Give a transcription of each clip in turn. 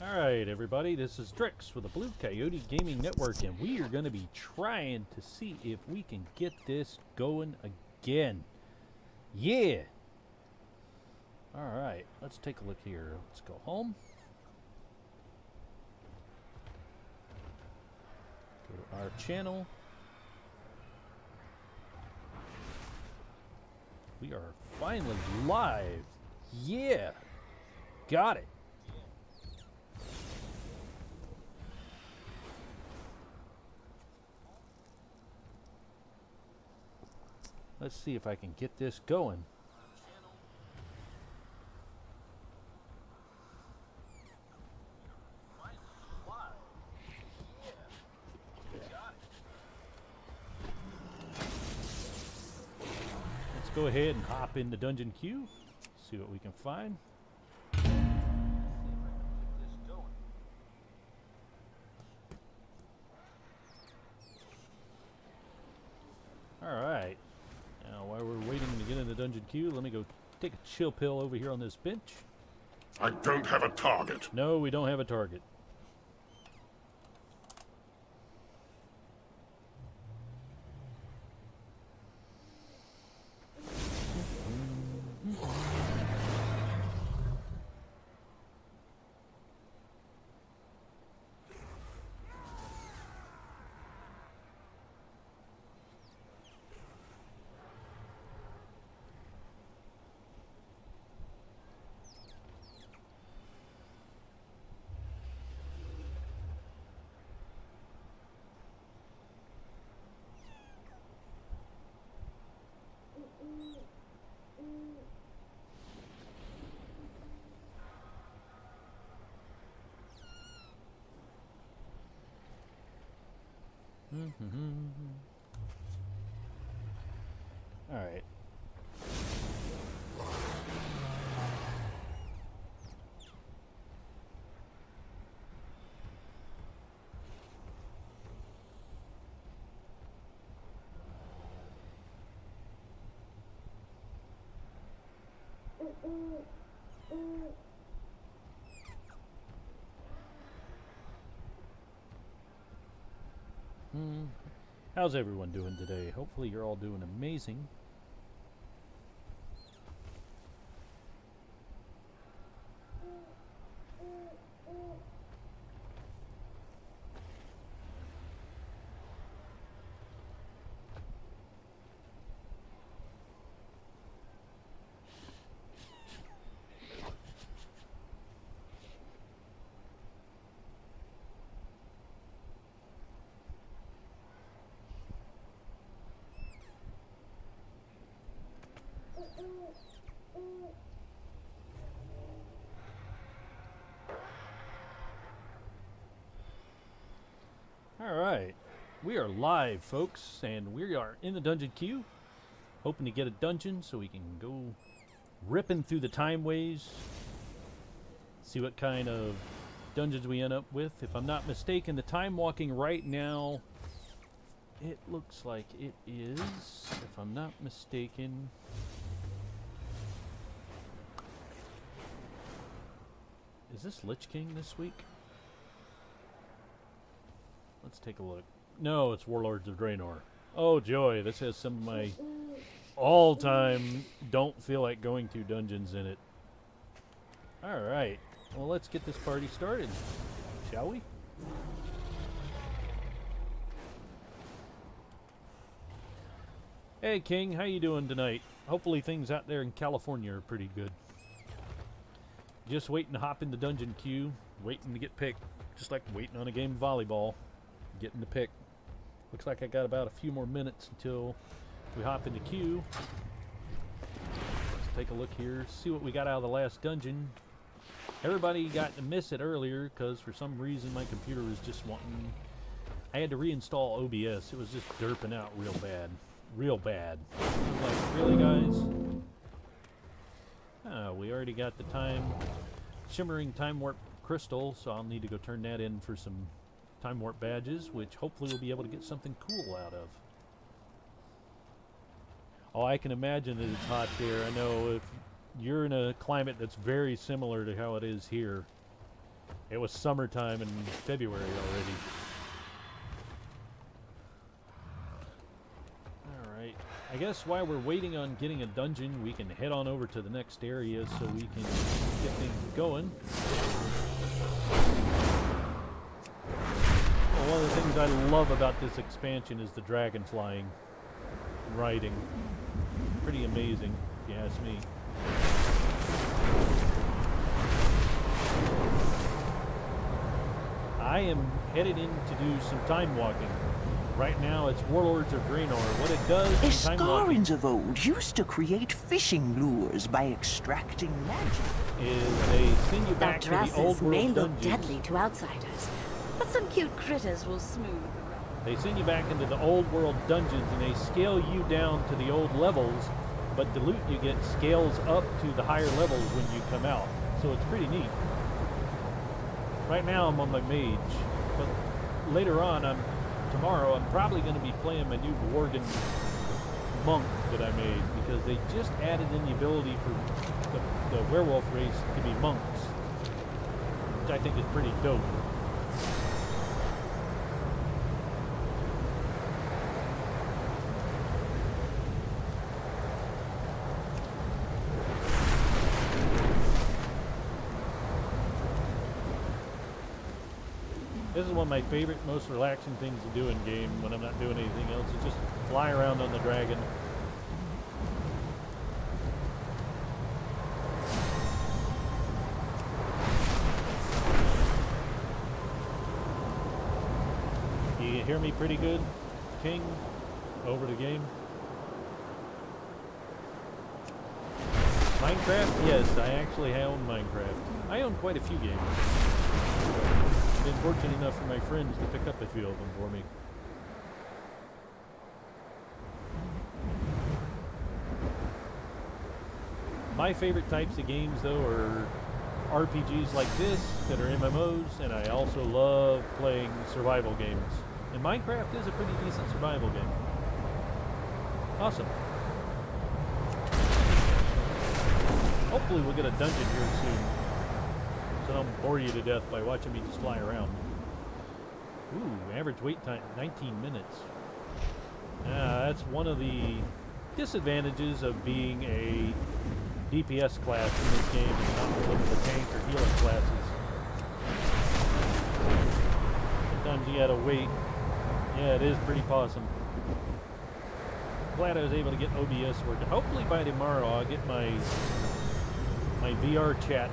Alright everybody, this is Drix with the Blue Coyote Gaming Network, and we are going to be trying to see if we can get this going again. Yeah! Alright, let's take a look here. Let's go home. Go to our channel. We are finally live. Yeah! Got it. Let's see if I can get this going. Let's go ahead and hop in the dungeon queue, see what we can find. Alright. Now, while we're waiting to get in the dungeon queue, let me go take a chill pill over here on this bench. I don't have a target. No, we don't have a target. All right. How's everyone doing today? Hopefully you're all doing amazing. Alright, we are live folks, and we are in the dungeon queue, hoping to get a dungeon so we can go ripping through the timeways, see what kind of dungeons we end up with. If I'm not mistaken, the time walking right now, it looks like it is, if I'm not mistaken, is this Lich King this week? Let's take a look. No, it's Warlords of Draenor. Oh joy, this has some of my all-time don't feel like going to dungeons in it. Alright, well let's get this party started, shall we? Hey King, how you doing tonight? Hopefully things out there in California are pretty good. Just waiting to hop in the dungeon queue, waiting to get picked, just like waiting on a game of volleyball. Getting the pick. Looks like I got about a few more minutes until we hop in the queue. Let's take a look here, see what we got out of the last dungeon. Everybody got to miss it earlier because for some reason my computer was just wanting... I had to reinstall OBS. It was just derping out real bad. Real bad. I was like, really guys? Oh, we already got the shimmering time warp crystal, so I'll need to go turn that in for some time warp badges, which hopefully we'll be able to get something cool out of. Oh, I can imagine that it's hot there. I know if you're in a climate that's very similar to how it is here. It was summertime in February already. Alright. I guess while we're waiting on getting a dungeon, we can head on over to the next area so we can get things going. Well, one of the things I love about this expansion is the dragon flying, riding. Pretty amazing, if you ask me. I am headed in to do some time walking. Right now it's Warlords of Draenor. What it does in time walking Escarins of old used to create fishing lures by extracting magic. is they send you back to the old Dresses may world look dungeons. deadly to outsiders, but some cute critters will smooth the road. They send you back into the old world dungeons and they scale you down to the old levels, but the loot you get scales up to the higher levels when you come out. So it's pretty neat. Right now I'm on my mage, but later on, tomorrow I'm probably going to be playing my new Worgen monk that I made, because they just added in the ability for the werewolf race to be monks, which I think is pretty dope. This is one of my favorite, most relaxing things to do in game when I'm not doing anything else. Is just fly around on the dragon. You hear me pretty good, King? Over the game. Minecraft? Yes, I actually own Minecraft. I own quite a few games. Been fortunate enough for my friends to pick up a few of them for me. My favorite types of games, though, are RPGs like this that are MMOs, and I also love playing survival games. And Minecraft is a pretty decent survival game. Awesome. Hopefully we'll get a dungeon here soon, so I don't bore you to death by watching me just fly around. Ooh, average wait time, 19 minutes. That's one of the disadvantages of being a DPS class in this game, and not one of the tank or healer classes. Sometimes you gotta wait. Yeah, it is pretty possum. Glad I was able to get OBS working. Hopefully by tomorrow I'll get my VR chat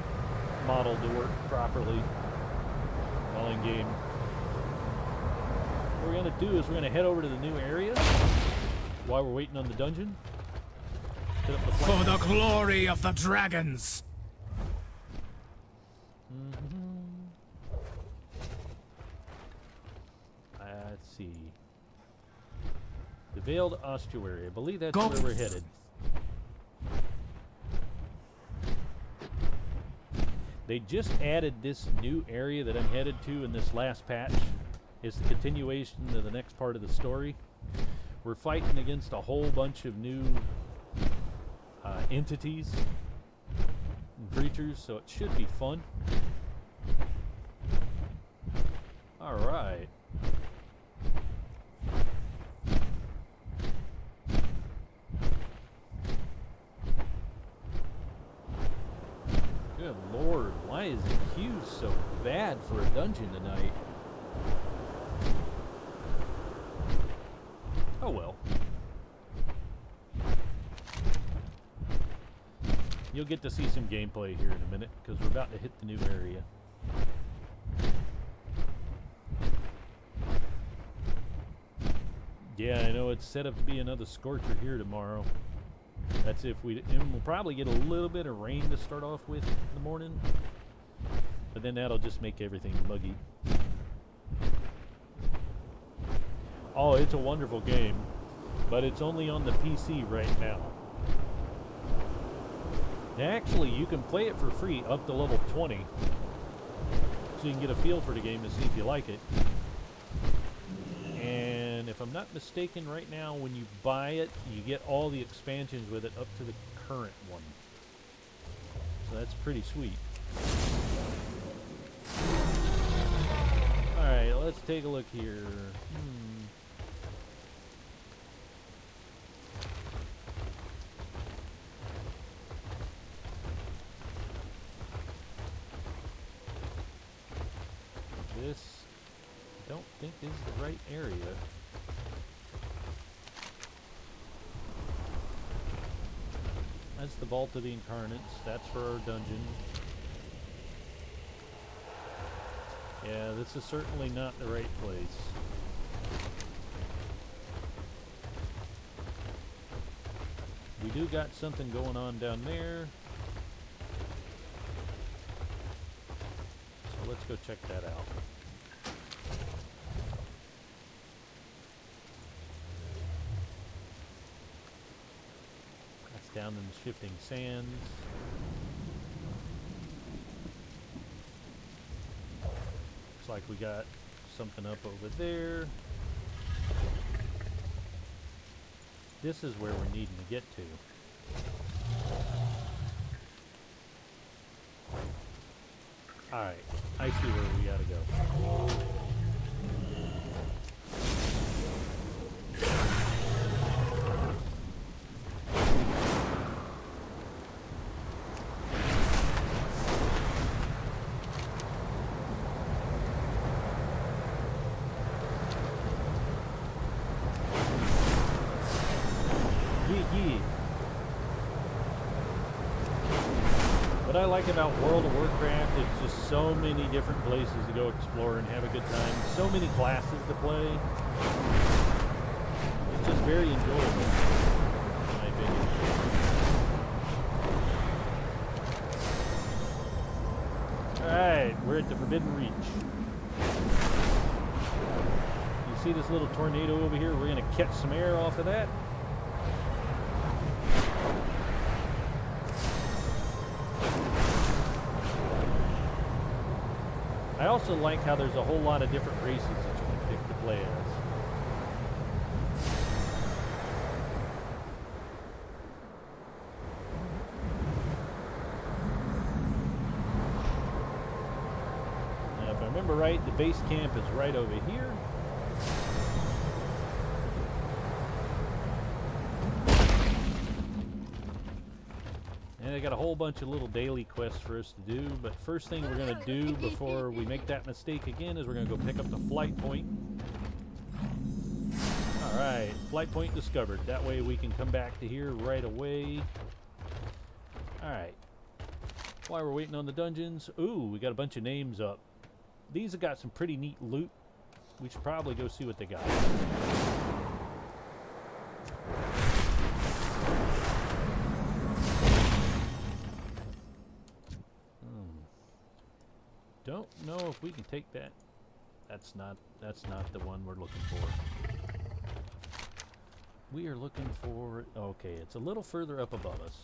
model to work properly while in game. What we're going to do is we're going to head over to the new area while we're waiting on the dungeon. Set up the For flank. the glory of the dragons! Let's see. The Veiled Ossuary. I believe that's Go. where we're headed. They just added this new area that I'm headed to in this last patch. It's the continuation of the next part of the story. We're fighting against a whole bunch of new entities and creatures, so it should be fun. Alright. Good lord, why is the queue so bad for a dungeon tonight? Oh well. You'll get to see some gameplay here in a minute, because we're about to hit the new area. Yeah, I know it's set up to be another scorcher here tomorrow. That's if and we'll probably get a little bit of rain to start off with in the morning. But then that'll just make everything muggy. Oh, it's a wonderful game, but it's only on the PC right now. Actually, you can play it for free up to level 20, so you can get a feel for the game and see if you like it. And if I'm not mistaken, right now when you buy it, you get all the expansions with it up to the current one. So that's pretty sweet. take a look here. This, I don't think, is the right area. That's the Vault of the Incarnates. That's for our dungeon. Yeah, this is certainly not the right place. We do got something going on down there. So let's go check that out. That's down in the shifting sands. Looks like we got something up over there. This is where we're needing to get to. Alright, I see where we gotta go. What I like about World of Warcraft is just so many different places to go explore and have a good time. So many classes to play. It's just very enjoyable, in my opinion. Alright, we're at the Forbidden Reach. You see this little tornado over here? We're going to catch some air off of that. I also like how there's a whole lot of different races that you can pick to play as. Now, if I remember right, the base camp is right over here. And I got a whole bunch of little daily quests for us to do, but first thing we're going to do before we make that mistake again is we're going to go pick up the flight point. Alright, flight point discovered. That way we can come back to here right away. Alright. While we're waiting on the dungeons, ooh, we got a bunch of names up. These have got some pretty neat loot. We should probably go see what they got. Don't know if we can take that. That's not the one we're looking for. We are looking for, okay, it's a little further up above us.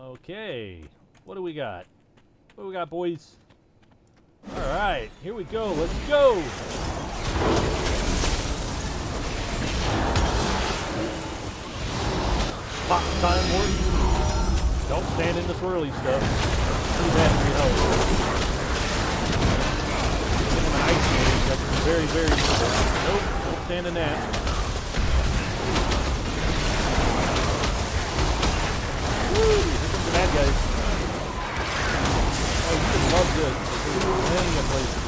Okay, what do we got? What do we got, boys? All right, here we go. Let's go. Pop time warp. Don't stand in the swirly stuff. Too bad for your health. Give him an ice game. That's very, very useful. Nope, don't stand in that. Woo! Here comes the bad guys. Oh, you would love this. There's plenty of places.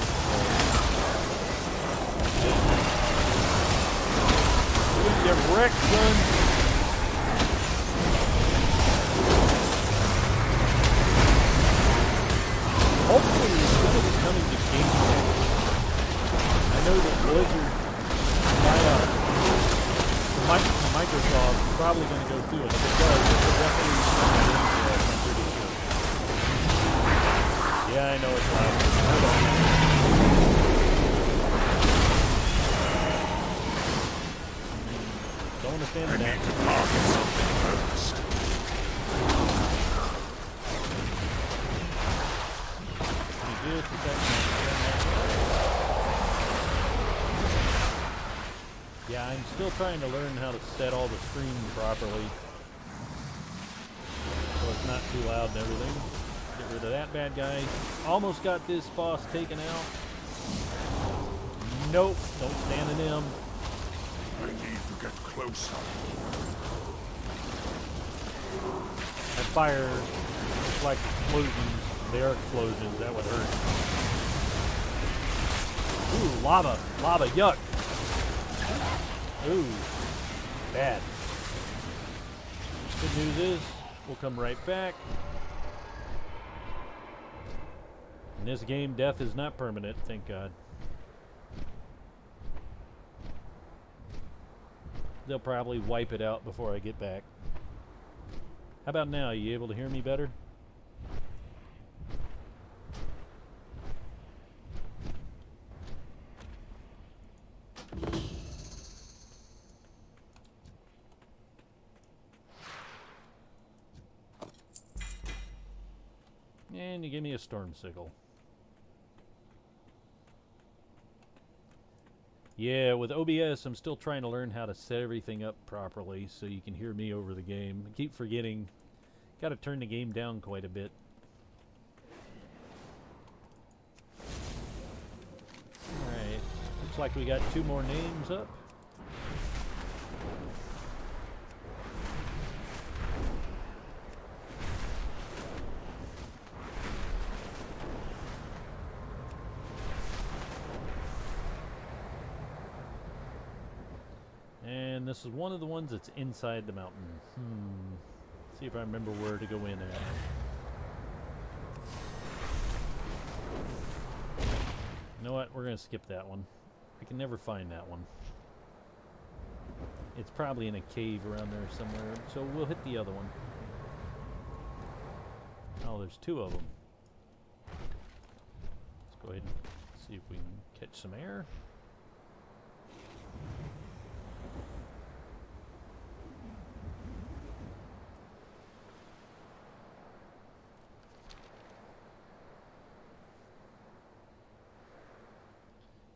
You're gonna get wrecked, son. Hopefully it's going to be coming to Game Pass. I know that Blizzard, Microsoft, is probably going to go through it. If it does, it will definitely be coming to Game Pass, I'm pretty sure. Yeah, I know it's loud. Hold on. Don't understand that. Yeah, I'm still trying to learn how to set all the screen properly so it's not too loud and everything. Get Get rid of that bad guy. Almost got this boss taken out. Nope, don't stand in him. I need to get closer. That fire looks like explosions. They are explosions. That would hurt. Ooh, lava. Lava, yuck. Ooh, bad. Good news is, we'll come right back. In this game, death is not permanent, thank God. They'll probably wipe it out before I get back. How about now? Are you able to hear me better? And you give me a storm sickle. Yeah, with OBS, I'm still trying to learn how to set everything up properly so you can hear me over the game. I keep forgetting. Got to turn the game down quite a bit. Alright, looks like we got 2 more names up. And this is one of the ones that's inside the mountain. See if I remember where to go in at. You know what? We're going to skip that one. I can never find that one. It's probably in a cave around there somewhere. So we'll hit the other one. Oh, there's 2 of them. Let's go ahead and see if we can catch some air.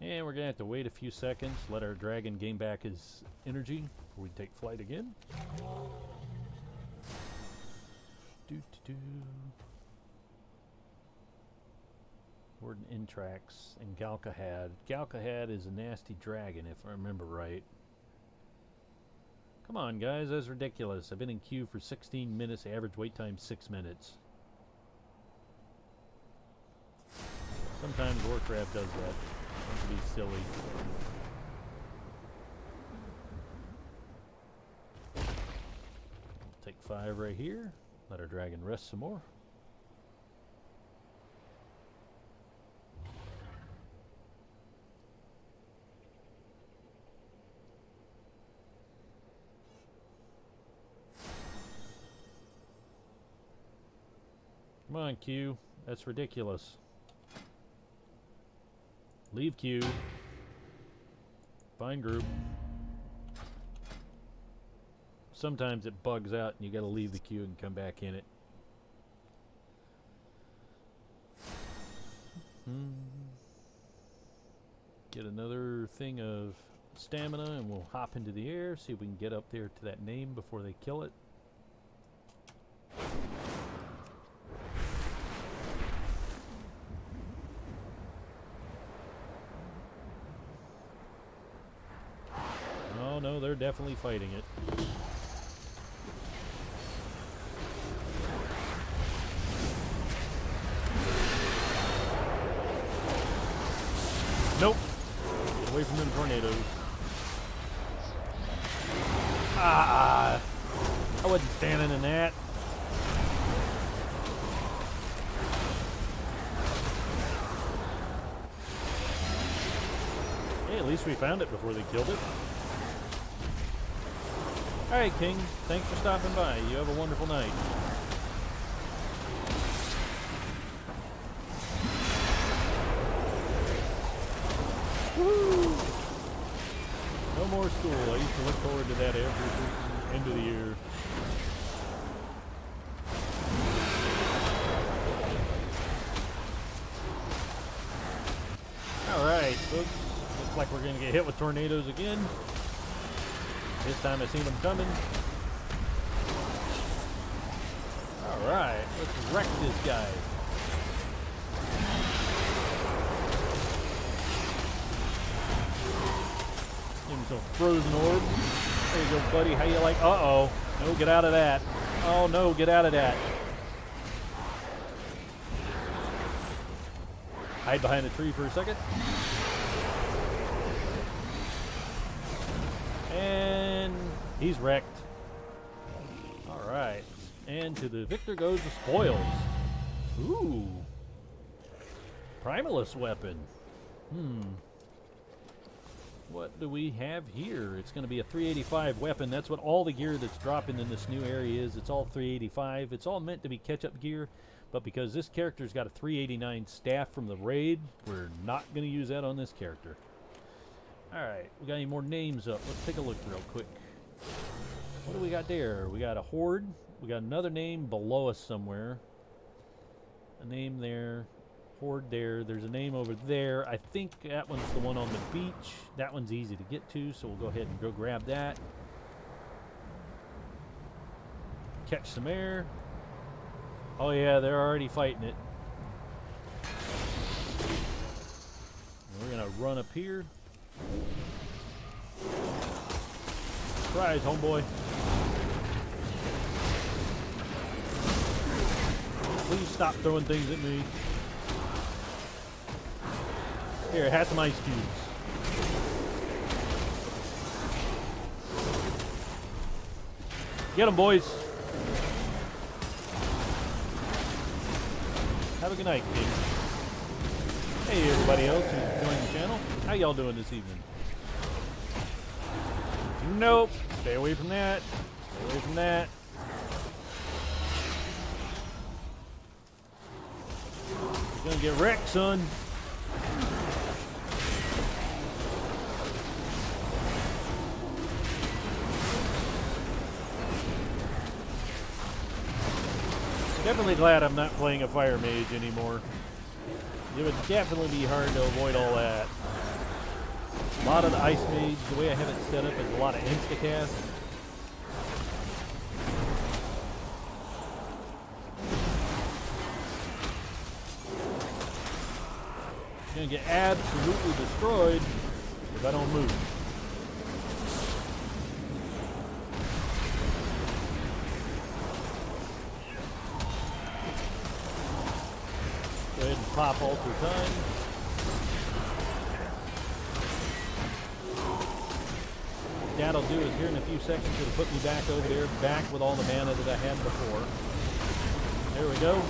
And we're going to have to wait a few seconds, let our dragon gain back his energy before we take flight again. Warden Intrax and Galcahad. Galcahad is a nasty dragon, if I remember right. Come on, guys, that's ridiculous. I've been in queue for 16 minutes, average wait time 6 minutes. Sometimes Warcraft does that. To be silly. Take 5 right here. Let our dragon rest some more. Come on, Q. That's ridiculous. Leave queue. Find group. Sometimes it bugs out and you gotta leave the queue and come back in it. Get another thing of stamina and we'll hop into the air, see if we can get up there to that name before they kill it. No, they're definitely fighting it. Nope. Get away from them tornadoes. Ah! I wasn't standing in that. Hey, at least we found it before they killed it. Alright, King. Thanks for stopping by. You have a wonderful night. Woo! No more school. I used to look forward to that every end of the year. Alright, folks. Looks like we're going to get hit with tornadoes again. This time I seen them coming. Alright, let's wreck this guy. Give him some frozen orb. There you go, buddy. How you like? Uh-oh. No, get out of that. Oh, no, get out of that. Hide behind a tree for a second. And he's wrecked. All right. And to the victor goes the spoils. Ooh. Primalist weapon. What do we have here? It's going to be a 385 weapon. That's what all the gear that's dropping in this new area is. It's all 385. It's all meant to be catch-up gear, but because this character's got a 389 staff from the raid, we're not going to use that on this character. Alright, we got any more names up? Let's take a look real quick. What do we got there? We got a horde. We got another name below us somewhere. A name there. Horde there. There's a name over there. I think that one's the one on the beach. That one's easy to get to, so we'll go ahead and go grab that. Catch some air. Oh yeah, they're already fighting it. We're gonna run up here. Surprise, homeboy. Please stop throwing things at me. Here, have some ice cubes. Get them, boys. Have a good night, kid. Hey, everybody else who's joined the channel. How y'all doing this evening? Nope. Stay away from that. Stay away from that. You're gonna get wrecked, son. Definitely glad I'm not playing a fire mage anymore. It would definitely be hard to avoid all that. A lot of the ice mage, the way I have it set up, is a lot of insta-cast. I'm gonna get absolutely destroyed if I don't move. Go ahead and pop alter time. That'll do is here in a few seconds it'll put me back over there, back with all the mana that I had before. There we go.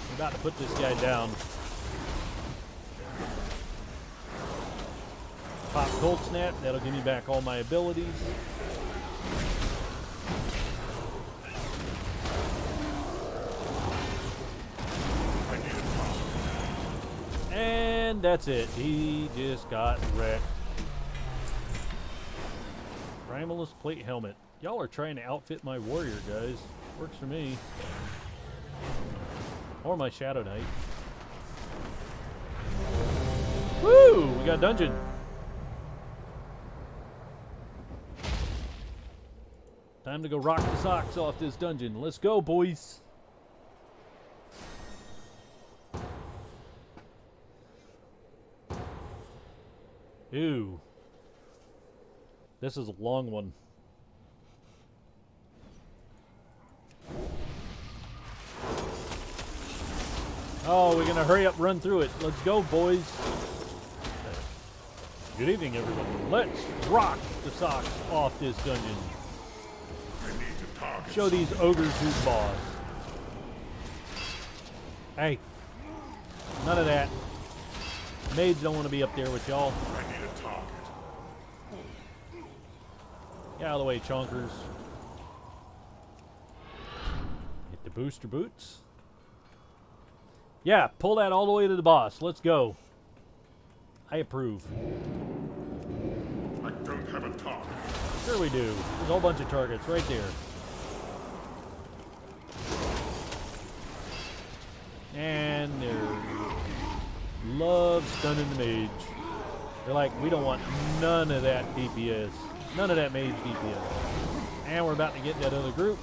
I'm about to put this guy down. Pop Cold Snap, that'll give me back all my abilities. And that's it. He just got wrecked. Primalist plate helmet. Y'all are trying to outfit my warrior, guys. Works for me. Or my Shadow Knight. Woo! We got a dungeon. Time to go rock the socks off this dungeon. Let's go, boys. Ew. This is a long one. Oh, we're gonna hurry up, run through it. Let's go, boys. Good evening, everyone. Let's rock the socks off this dungeon. Show these ogres who's boss. Hey, none of that. Maids don't want to be up there with y'all. I need a target. Get out of the way, chonkers. Hit the booster boots. Yeah, pull that all the way to the boss. Let's go. I approve. I don't have a target. Sure we do. There's a whole bunch of targets right there. And they're love stunning the mage. They're like, we don't want none of that DPS. None of that mage DPS. And we're about to get that other group.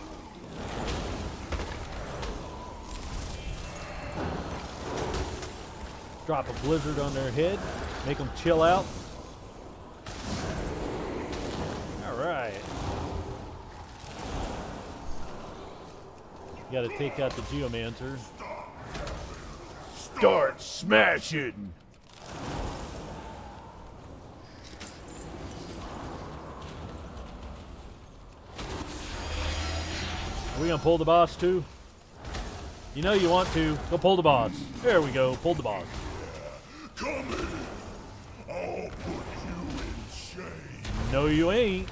drop a blizzard on their head, make them chill out. All right. Got to take out the Geomancer. Start smashing! Are we gonna pull the boss too? You know you want to. Go pull the boss. There we go. Pulled the boss. Come in. I'll put you in shame. No, you ain't.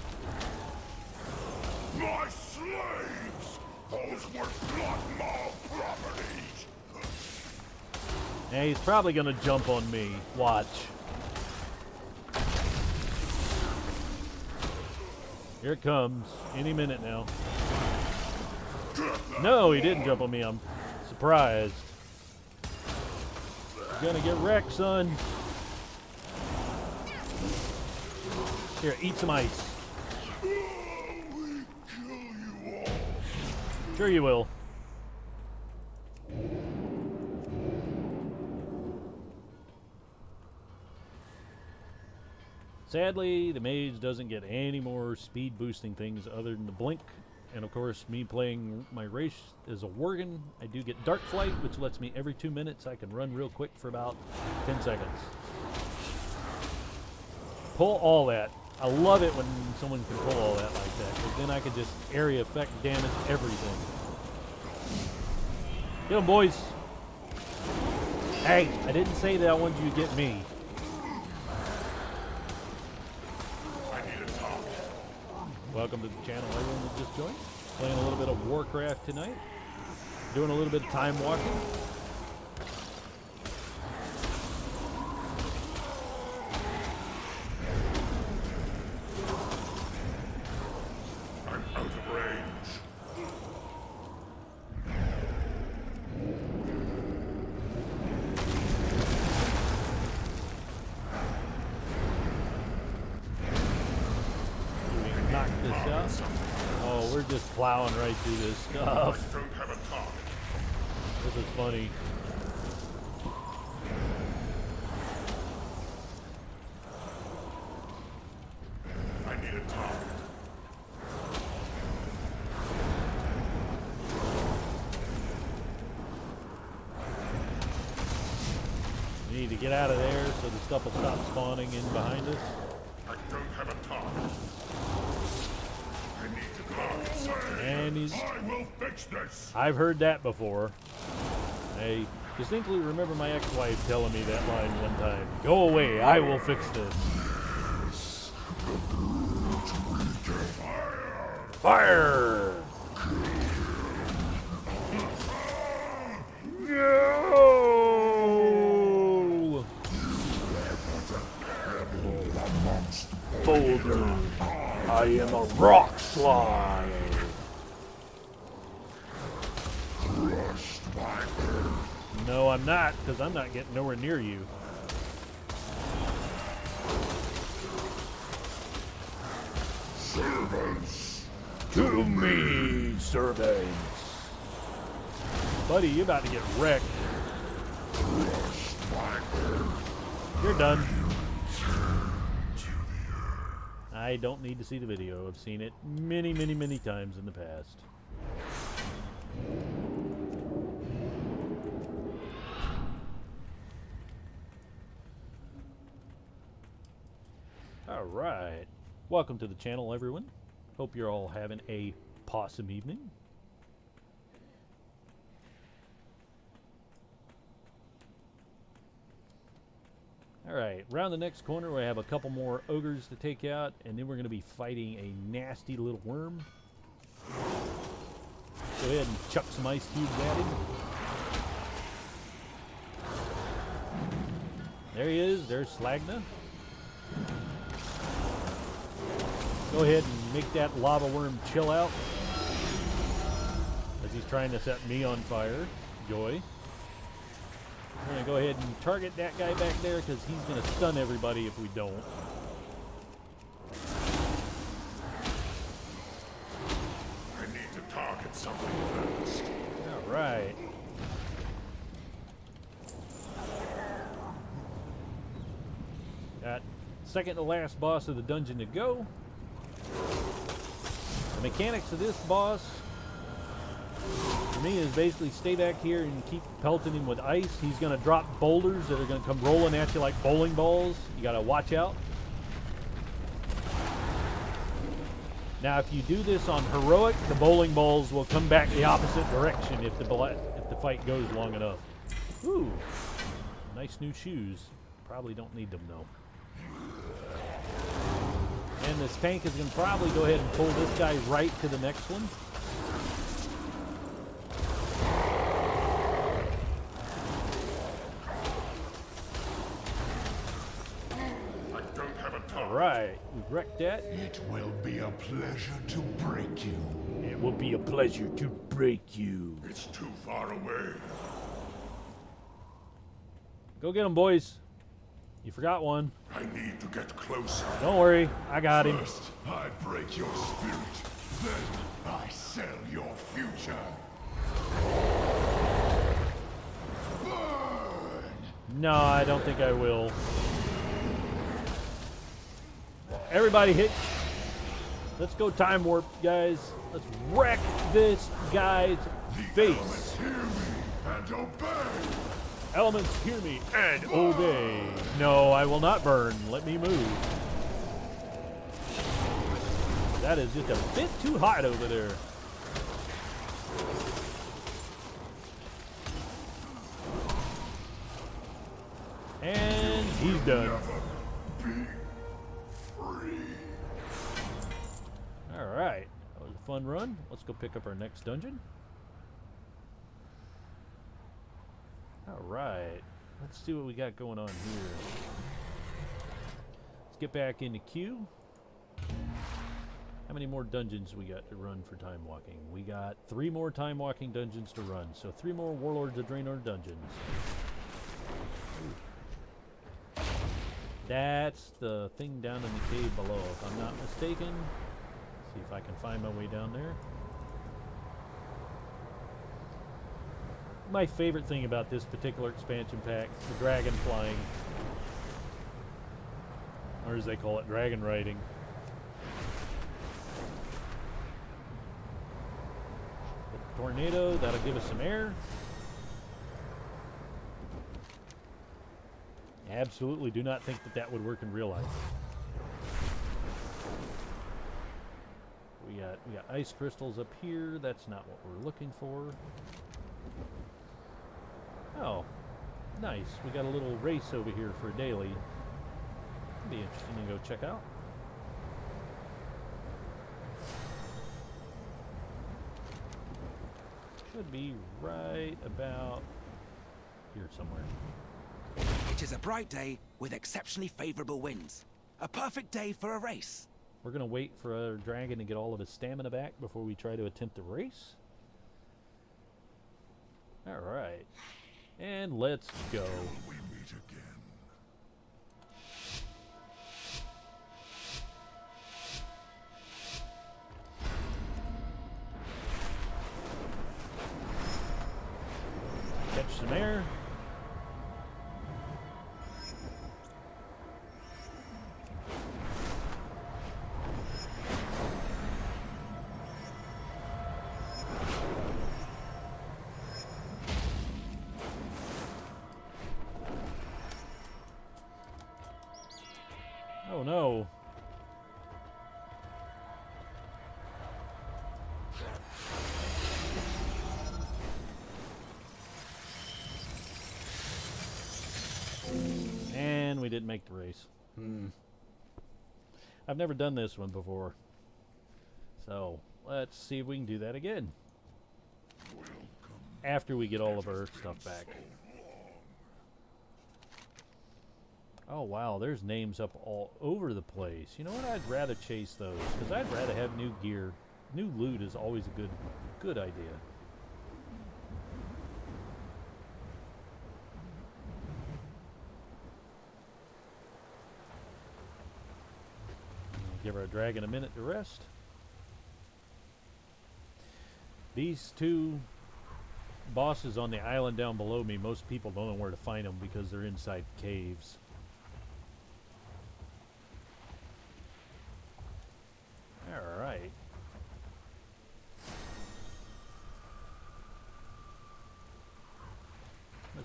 My slaves! Those were blood mob properties. Yeah, he's probably gonna jump on me. Watch. Here it comes. Any minute now. No, he didn't jump on me. I'm surprised. You're gonna get wrecked, son. Here, eat some ice. Sure you will. Sadly, the mage doesn't get any more speed boosting things other than the blink. And of course, me playing my race as a Worgen, I do get Dark Flight, which lets me every 2 minutes I can run real quick for about 10 seconds. Pull all that. I love it when someone can pull all that like that, because then I can just area effect damage everything. Get them, boys. Hey, I didn't say that I wanted you to get me. Welcome to the channel, everyone that just joined. Playing a little bit of Warcraft tonight. Doing a little bit of time walking. I'm out of range. Knock this out. Oh, we're just plowing right through this stuff. I don't have a target. This is funny. I need a target. We need to get out of there so the stuff will stop spawning in behind us. I don't have a target. I need to target something. And he's... I will fix this. I've heard that before. I distinctly remember my ex-wife telling me that line one time. Go away, I will fix this. Fire! No! Boulder, I am a rock slide. No, I'm not, because I'm not getting nowhere near you. Servants. To me, servants. Buddy, you're about to get wrecked. You're done. I don't need to see the video. I've seen it many, many, many times in the past. All right. Welcome to the channel, everyone. Hope you're all having a possum evening. All right, around the next corner we have a couple more ogres to take out, and then we're going to be fighting a nasty little worm. Go ahead and chuck some ice cubes at him. There he is. There's Slagna. Go ahead and make that lava worm chill out as he's trying to set me on fire. Joy. We're going to go ahead and target that guy back there because he's going to stun everybody if we don't. I need to target something fast. All right. second to last boss of the dungeon to go. The mechanics of this boss, for me, is basically stay back here and keep pelting him with ice. He's going to drop boulders that are going to come rolling at you like bowling balls. You got to watch out. Now, if you do this on heroic, the bowling balls will come back the opposite direction if the fight goes long enough. Ooh, nice new shoes. Probably don't need them though. And this tank is going to probably go ahead and pull this guy right to the next one. Right, we wrecked that. It will be a pleasure to break you. It will be a pleasure to break you. It's too far away. Go get him, boys. You forgot one. I need to get closer. Don't worry, I got him. First, I break your spirit. Then, I sell your future. Burn! No, I don't think I will. Everybody hit. Let's go time warp, guys. Let's wreck this guy's face. Hear me and obey. Elements, hear me and obey. No, I will not burn. Let me move. That is just a bit too hot over there. And he's done. Alright, that was a fun run. Let's go pick up our next dungeon. Alright, let's see what we got going on here. Let's get back into queue. How many more dungeons we got to run for time walking? We got 3 more time walking dungeons to run, so 3 more Warlords of Draenor dungeons. Ooh. That's the thing down in the cave below, if I'm not mistaken. See if I can find my way down there. My favorite thing about this particular expansion pack, the dragon flying. Or as they call it, dragon riding. The tornado, that'll give us some air. Absolutely do not think that that would work in real life. We got ice crystals up here. That's not what we're looking for. Oh, nice. We got a little race over here for a daily. Be interesting to go check out. Should be right about here somewhere. It is a bright day with exceptionally favorable winds. A perfect day for a race. We're going to wait for our dragon to get all of his stamina back before we try to attempt the race. Alright. And let's go. We meet again. Catch some air. Oh no. And we didn't make the race. I've never done this one before. So, let's see if we can do that again. After we get all of our stuff back. Oh wow, there's names up all over the place. You know what? I'd rather chase those because I'd rather have new gear. New loot is always a good idea. Give our dragon a minute to rest. These 2 bosses on the island down below me, most people don't know where to find them because they're inside caves.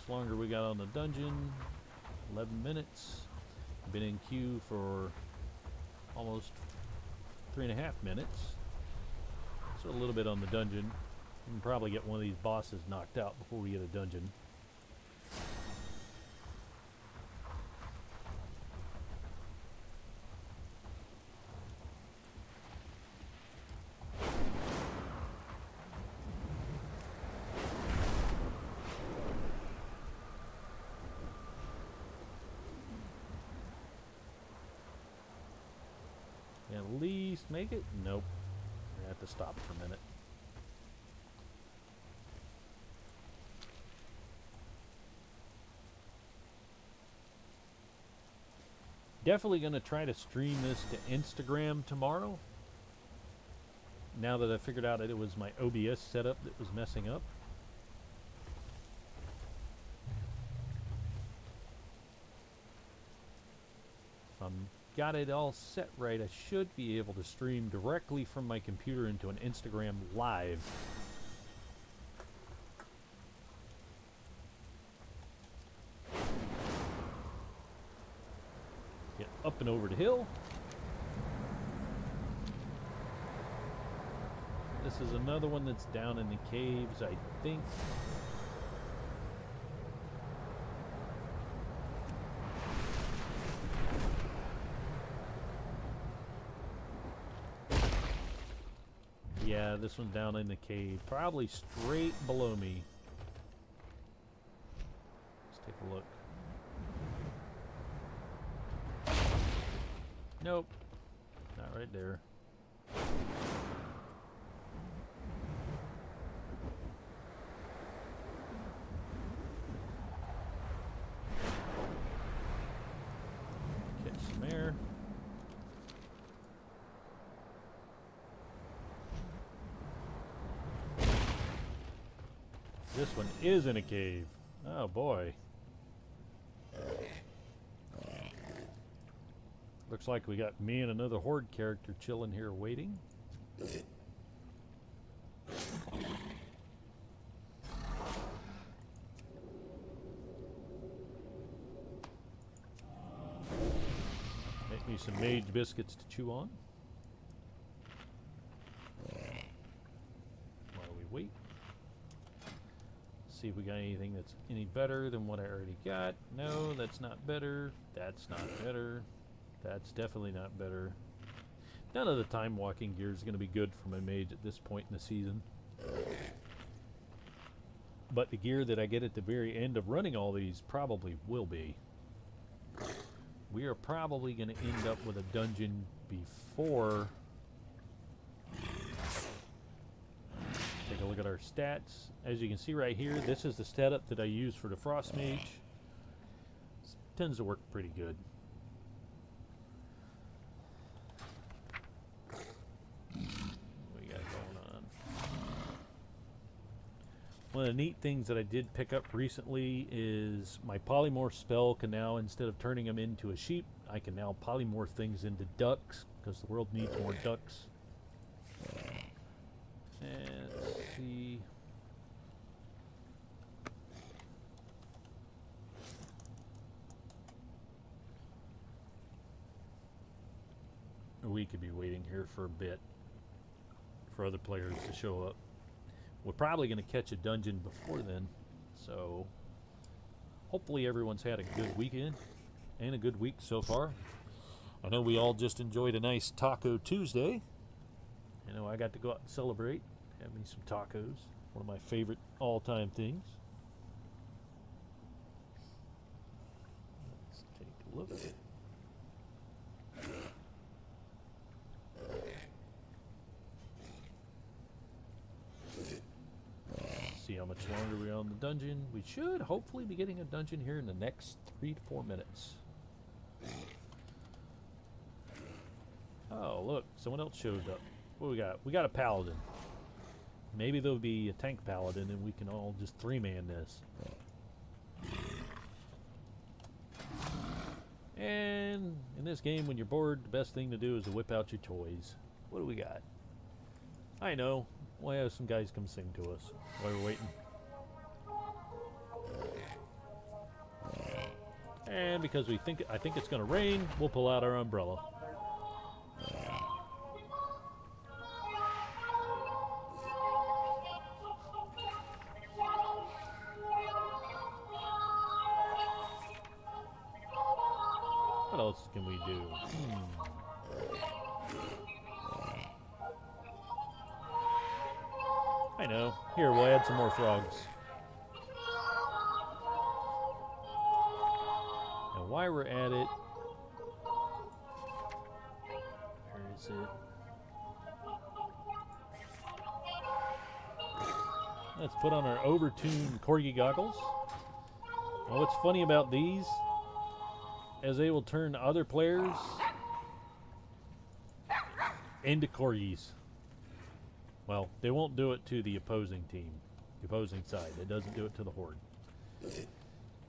much longer we got on the dungeon. 11 minutes. Been in queue for almost 3.5 minutes. So a little bit on the dungeon. We can probably get one of these bosses knocked out before we get a dungeon. At least make it? Nope. I have to stop for a minute. Definitely going to try to stream this to Instagram tomorrow. Now that I figured out that it was my OBS setup that was messing up. If I'm got it all set right, I should be able to stream directly from my computer into an Instagram live. Get up and over the hill. This is another one that's down in the caves, I think. Yeah, this one's down in the cave, probably straight below me. Let's take a look. Nope, not right there. Catch some air. This one is in a cave. Oh boy. Looks like we got me and another horde character chilling here waiting. Make me some mage biscuits to chew on while we wait. See if we got anything that's any better than what I already got. No, that's not better. That's not better. That's definitely not better. None of the time walking gear is going to be good for my mage at this point in the season. But the gear that I get at the very end of running all these probably will be. We are probably going to end up with a dungeon before. Take a look at our stats. As you can see right here, this is the setup that I use for the Frost Mage. This tends to work pretty good. What we got going on? One of the neat things that I did pick up recently is my polymorph spell can now, instead of turning them into a sheep, I can now polymorph things into ducks because the world needs more ducks. And let's see. We could be waiting here for a bit for other players to show up. We're probably going to catch a dungeon before then, so hopefully everyone's had a good weekend and a good week so far. I know we all just enjoyed a nice Taco Tuesday. I know I got to go out and celebrate, have me some tacos, one of my favorite all-time things. Let's take a look. See how much longer we're on the dungeon. We should hopefully be getting a dungeon here in the next 3 to 4 minutes. Oh, look, someone else showed up. What we got? We got a paladin. Maybe there'll be a tank paladin and we can all just 3-man this. And in this game, when you're bored, the best thing to do is to whip out your toys. What do we got? I know. We'll have some guys come sing to us while we're waiting. And because I think it's going to rain, we'll pull out our umbrella. What else can we do? I know. Here, we'll add some more frogs. And while we're at it, where is it? Let's put on our overtuned corgi goggles. And what's funny about these, as they will turn other players into corgis. Well, they won't do it to the opposing team, the opposing side. It doesn't do it to the horde.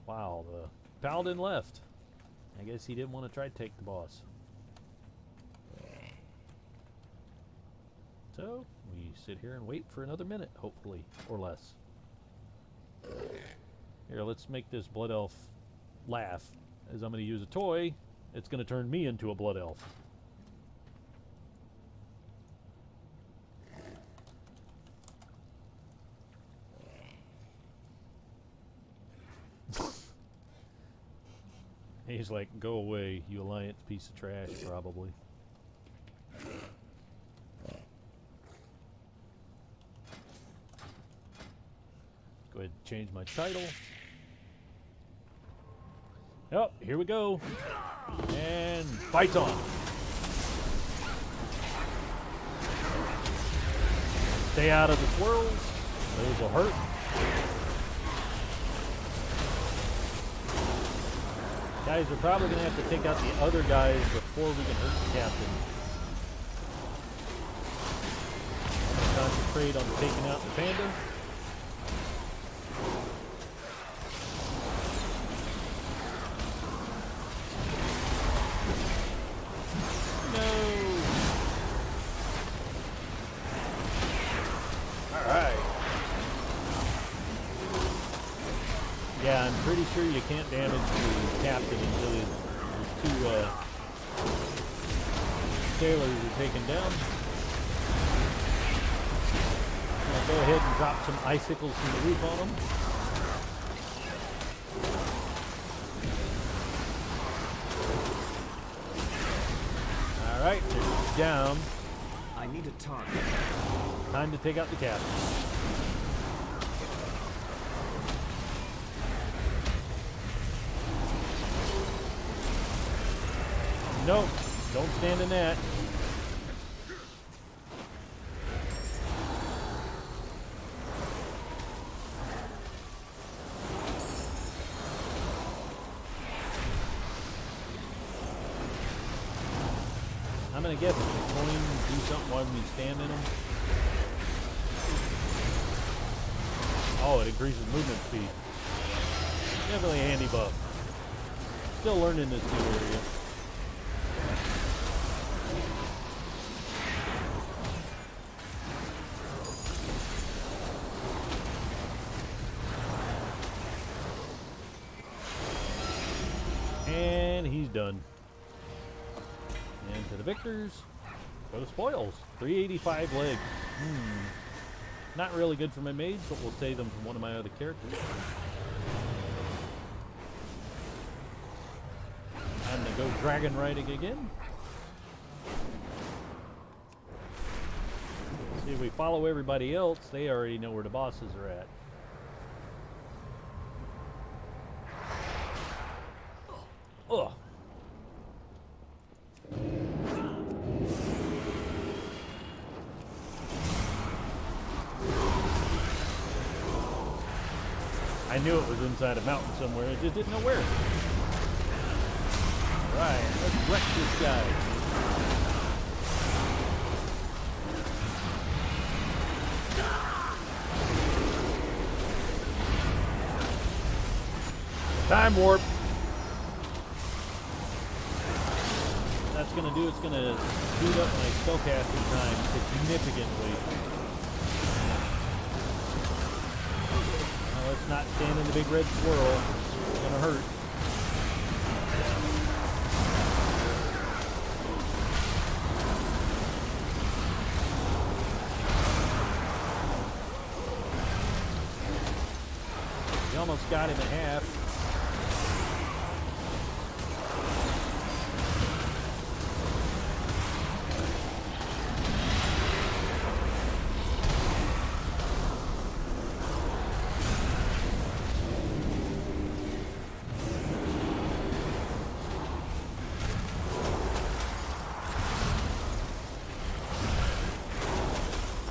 Wow, the paladin left. I guess he didn't want to try to take the boss. So, we sit here and wait for another minute, hopefully, or less. Here, let's make this blood elf laugh. As I'm going to use a toy, it's going to turn me into a blood elf. He's like, go away, you Alliance piece of trash, probably. Go ahead and change my title. Oh, here we go. And fights on. Stay out of the swirls. Those will hurt. Guys, we're probably going to have to take out the other guys before we can hurt the captain. I'm going to concentrate on taking out the panda. Yeah, I'm pretty sure you can't damage the captain until his two sailors are taken down. I'll go ahead and drop some icicles from the roof on them. Alright, they're down. I need a target. Time to take out the captain. Nope, don't stand in that. I'm gonna guess the coin do something while we stand in them. Oh, it increases movement speed. Definitely a handy buff. Still learning this new area. And he's done. And to the victors, go to spoils. 385 legs. Not really good for my mage, but we'll save them from one of my other characters. I'm going to go dragon riding again. See, if we follow everybody else, they already know where the bosses are at. Ugh. I knew it was inside a mountain somewhere, I just didn't know where. Alright, let's wreck this guy. Time warp. That's gonna do, it's gonna speed up my spellcasting time significantly. Now let's not stand in the big red swirl. It's gonna hurt. We almost got him in half.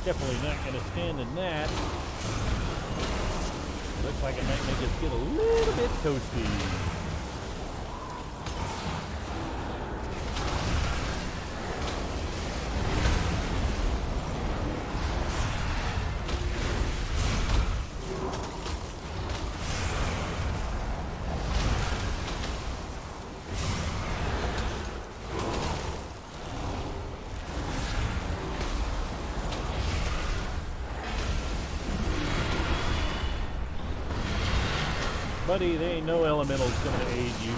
Definitely not going to stand in that. Looks like it might make us get a little bit toasty. Buddy, there ain't no elemental's gonna aid you.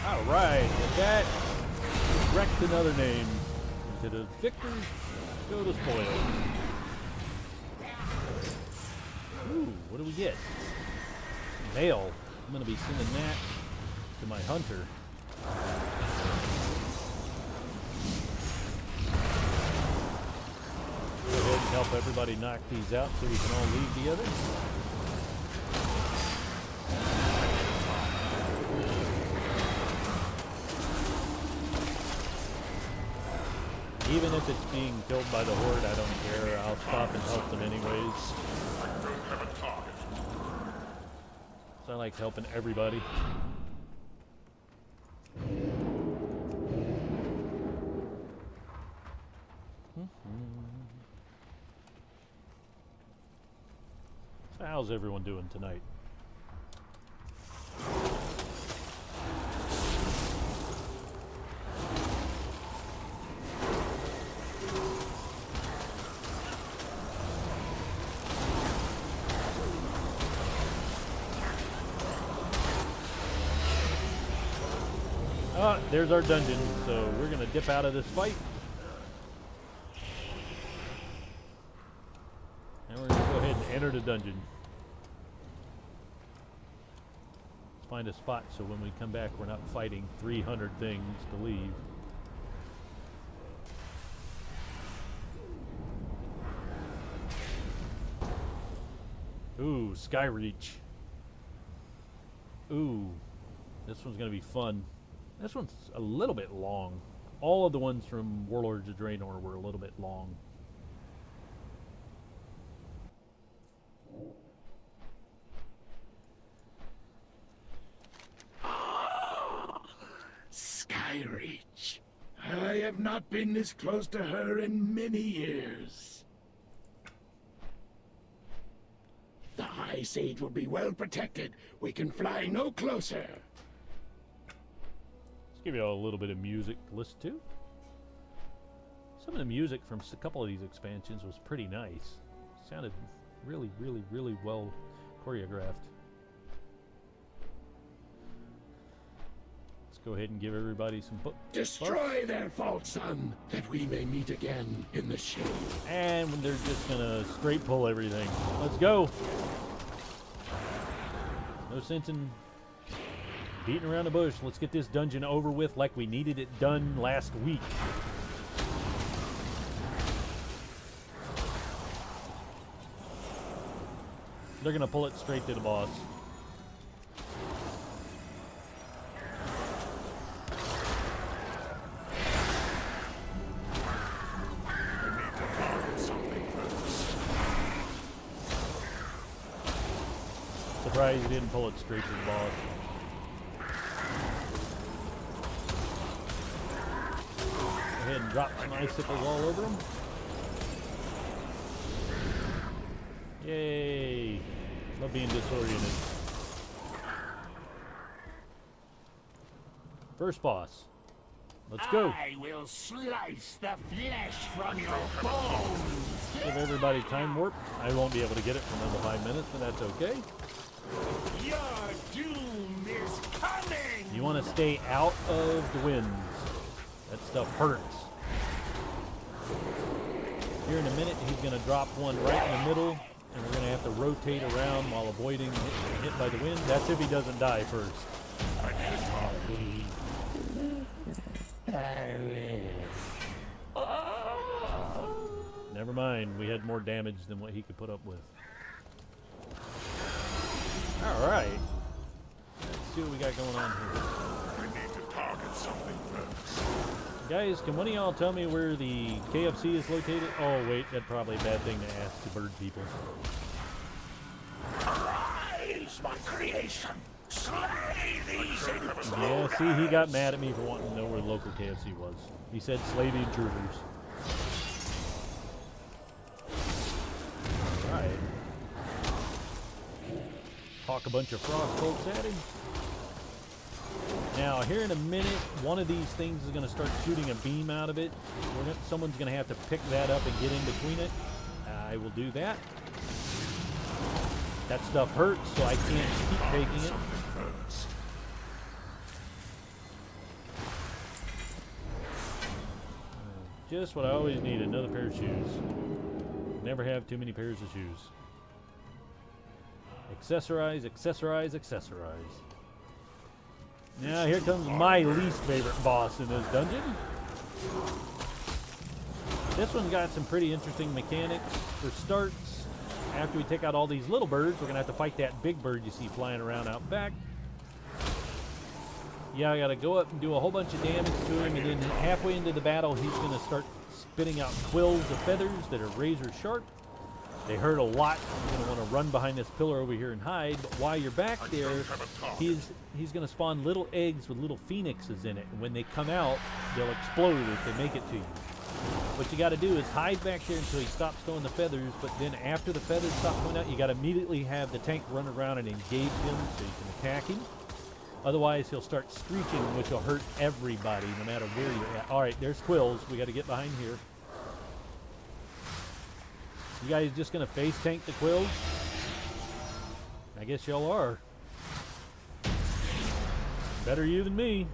Alright, with that, wrecked another name. Instead of victors, go to spoils. Ooh, what do we get? Mail. I'm going to be sending that to my hunter. Go ahead and help everybody knock these out so we can all leave together. Even if it's being killed by the horde, I don't care. I'll stop and help them anyways. I don't have a target. So I like helping everybody. So how's everyone doing tonight? There's our dungeon, so we're gonna dip out of this fight. And we're gonna go ahead and enter the dungeon. Let's find a spot so when we come back we're not fighting 300 things to leave. Ooh, Skyreach. Ooh, this one's gonna be fun. This one's a little bit long. All of the ones from Warlords of Draenor were a little bit long. Skyreach. I have not been this close to her in many years. The High Sage will be well protected. We can fly no closer. Give you all a little bit of music to listen to. Some of the music from a couple of these expansions was pretty nice. Sounded really, really, really well choreographed. Let's go ahead and give everybody some Destroy their false sun, that we may meet again in the shade. And when they're just gonna straight pull everything. Let's go. No sense in beating around the bush. Let's get this dungeon over with like we needed it done last week. They're gonna pull it straight to the boss. Surprised he didn't pull it straight to the boss. Go ahead and drop some icicles all over them. Yay! Love being disoriented. First boss. Let's go. I will slice the flesh from your bones. Give everybody time warp. I won't be able to get it for another 5 minutes, but that's okay. Your doom is coming! You want to stay out of the winds. That stuff hurts. Here in a minute, he's going to drop one right in the middle, and we're going to have to rotate around while avoiding getting hit by the wind. That's if he doesn't die first. I need a target. Never mind, we had more damage than what he could put up with. Alright. Let's see what we got going on here. I need to target something first. Guys, can one of y'all tell me where the KFC is located? Oh, wait, that's probably a bad thing to ask the bird people. Arise, my creation! Slay these intruders! Yeah, see, he got mad at me for wanting to know where the local KFC was. He said slay the intruders. Alright. Talk a bunch of frost bolts at him. Now, here in a minute, one of these things is going to start shooting a beam out of it. Someone's going to have to pick that up and get in between it. I will do that. That stuff hurts, so I can't keep taking it. Just what I always need, another pair of shoes. Never have too many pairs of shoes. Accessorize, accessorize, accessorize. Now here comes my least favorite boss in this dungeon. This one's got some pretty interesting mechanics. For starts, after we take out all these little birds, we're going to have to fight that big bird you see flying around out back. Yeah, I got to go up and do a whole bunch of damage to him, and then halfway into the battle, he's going to start spitting out quills of feathers that are razor sharp. They hurt a lot. You're going to want to run behind this pillar over here and hide. But while you're back there, he's going to spawn little eggs with little phoenixes in it. And when they come out, they'll explode if they make it to you. What you got to do is hide back there until he stops throwing the feathers. But then after the feathers stop coming out, you got to immediately have the tank run around and engage him so you can attack him. Otherwise, he'll start screeching, which will hurt everybody no matter where you're at. All right, there's quills. We got to get behind here. You guys just gonna face tank the quills? I guess y'all are. Better you than me.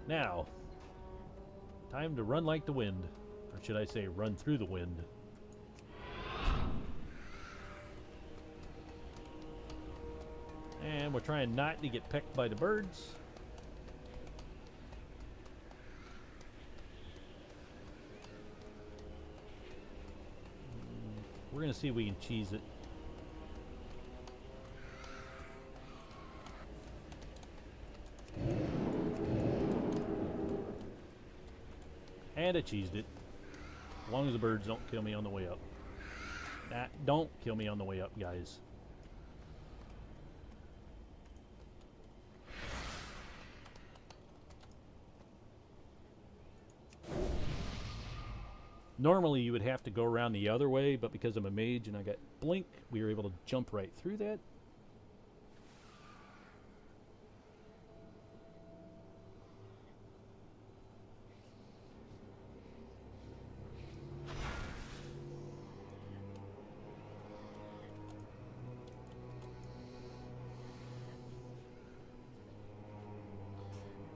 Now, time to run like the wind. Or should I say run through the wind. And we're trying not to get pecked by the birds. We're going to see if we can cheese it. And I cheesed it. As long as the birds don't kill me on the way up. Don't kill me on the way up, guys. Normally you would have to go around the other way, but because I'm a mage and I got blink, we were able to jump right through that.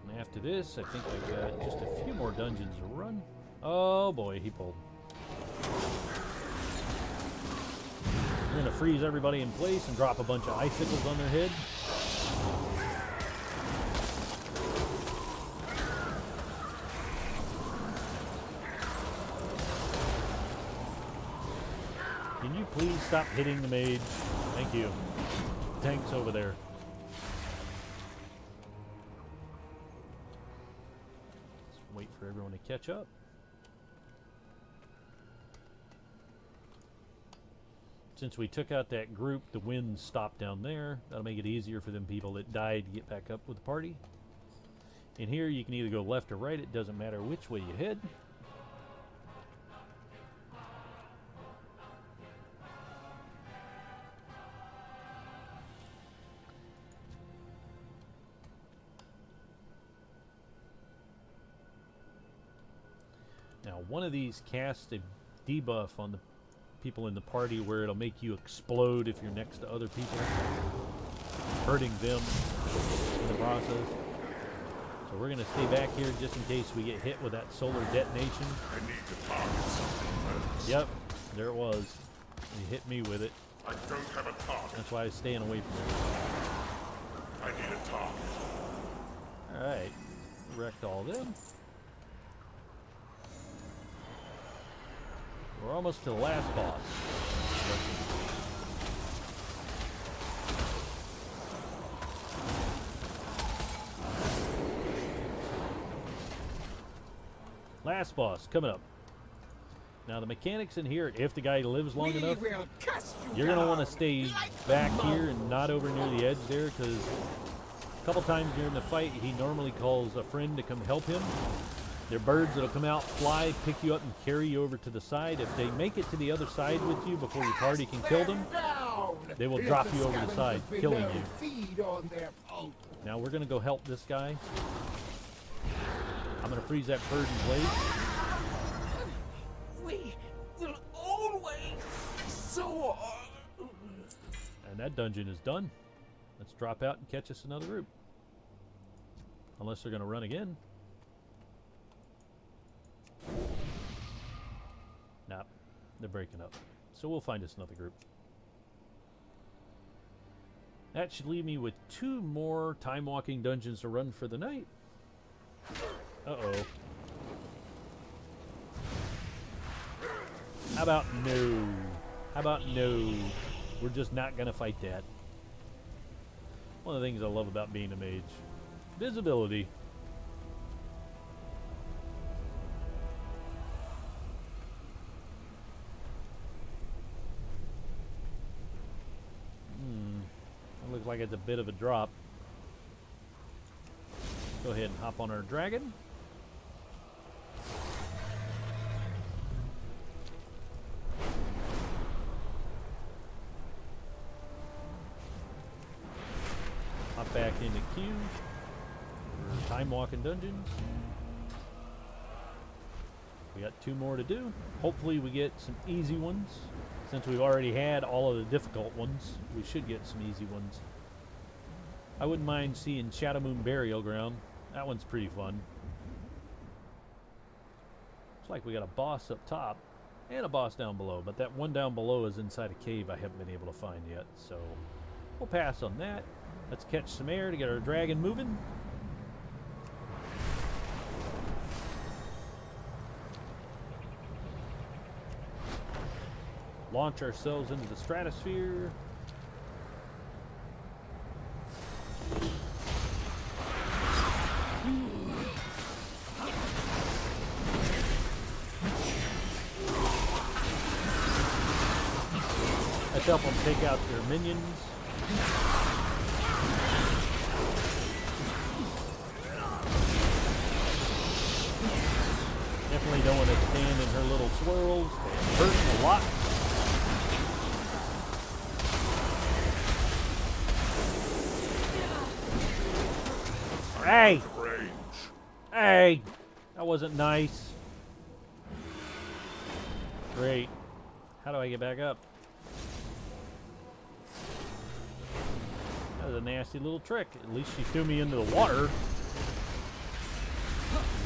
And after this, I think I got just a few more dungeons to run. Oh boy, he pulled. We're gonna freeze everybody in place and drop a bunch of icicles on their head. Can you please stop hitting the mage? Thank you. Tank's over there. Let's wait for everyone to catch up. Since we took out that group, the wind stopped down there. That'll make it easier for them people that died to get back up with the party. In here, you can either go left or right. It doesn't matter which way you head. Now, one of these casts a debuff on the people in the party where it'll make you explode if you're next to other people, hurting them in the process. So we're going to stay back here just in case we get hit with that solar detonation. I need to target something first. Yep, there it was. He hit me with it. I don't have a target. That's why I was staying away from it. I need a target. Alright, wrecked all them. We're almost to the last boss. Last boss coming up. Now the mechanics in here, if the guy lives long enough, you're going to want to stay back here and not over near the edge there, because a couple times during the fight he normally calls a friend to come help him. They're birds that'll come out, fly, pick you up, and carry you over to the side. If they make it to the other side with you before your party can kill them, they will drop you over the side, killing you. Now we're going to go help this guy. I'm going to freeze that bird in place. We will always soar. And that dungeon is done. Let's drop out and catch us another group. Unless they're going to run again. Nah, they're breaking up. So we'll find us another group. That should leave me with 2 more time-walking dungeons to run for the night. Uh-oh. How about no? How about no? We're just not going to fight that. One of the things I love about being a mage. Visibility. It looks like it's a bit of a drop. Go ahead and hop on our dragon. Hop back into queue for time walking dungeons. We got 2 more to do. Hopefully we get some easy ones. Since we've already had all of the difficult ones, we should get some easy ones. I wouldn't mind seeing Shadow Moon Burial Ground. That one's pretty fun. Looks like we got a boss up top and a boss down below, but that one down below is inside a cave I haven't been able to find yet, so we'll pass on that. Let's catch some air to get our dragon moving. Launch ourselves into the stratosphere. Let's help them take out their minions. Definitely don't want to stand in her little swirls. They're hurting a lot. Hey! Hey! That wasn't nice. Great. How do I get back up? That was a nasty little trick. At least she threw me into the water.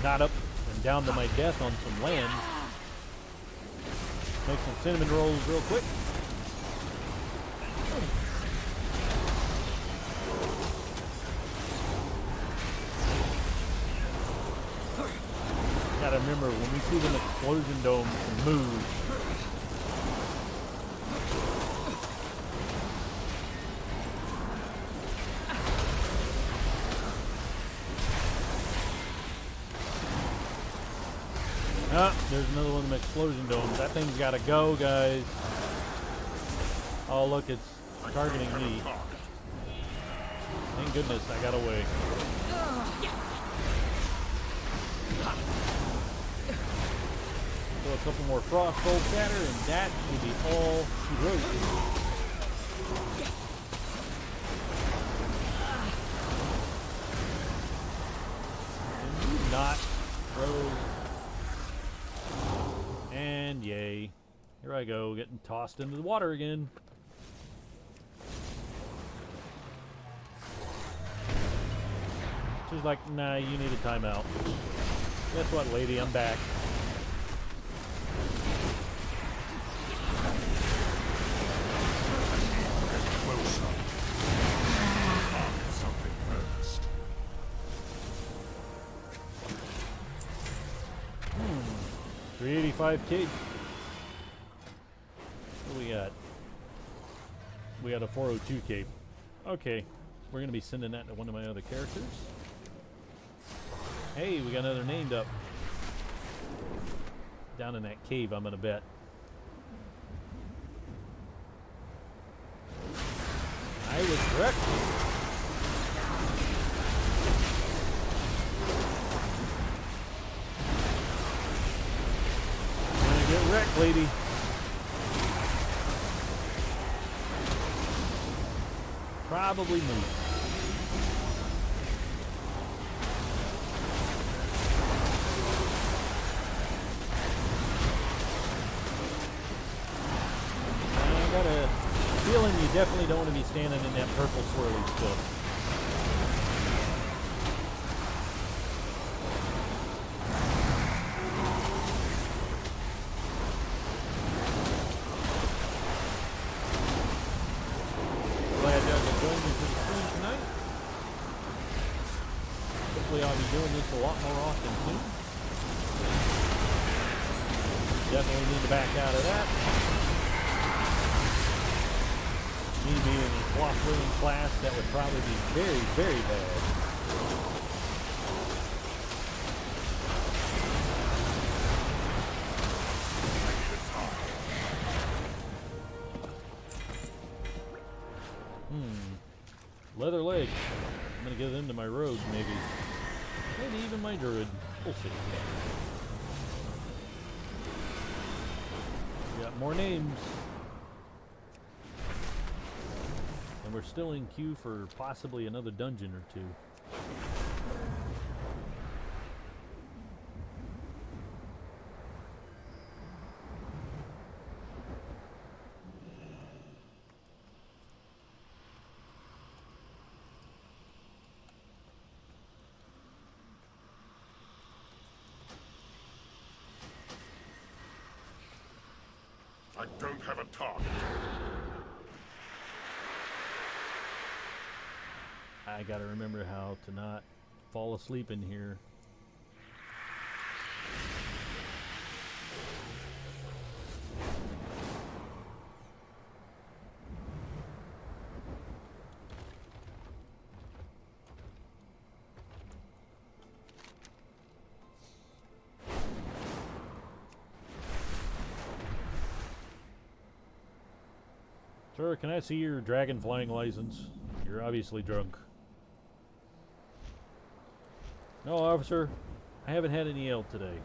Not up and down to my death on some land. Make some cinnamon rolls real quick. Gotta remember, when we see them explosion domes move, there's another one of them explosion domes. That thing's gotta go, guys. Oh, look, it's targeting me. Thank goodness I got away. So a couple more frost bolt shatter, and that will be all she wrote. Can you not throw? And yay. Here I go, getting tossed into the water again. She's like, nah, you need a timeout. Guess what, lady? I'm back. Closer. Something first. 385 cape. What do we got? We got a 402 cape. Okay, we're gonna be sending that to one of my other characters. Hey, we got another named up down in that cave, I'm gonna bet. I was correct. Gonna get wrecked, lady. Probably move. I got a feeling you definitely don't want to be standing in that purple swirly stuff. Glad y'all can join me for the stream tonight. Hopefully I'll be doing this a lot more often too. Definitely need to back out of that. Me being in a cloth-wearing class, that would probably be very, very bad. Leather leg. I'm gonna get into my road, maybe. Maybe even my druid. We'll see. We got more names. And we're still in queue for possibly another dungeon or two. I don't have a target. I gotta remember how to not fall asleep in here. Sir, can I see your dragon flying license? You're obviously drunk. No, officer. I haven't had any ale today.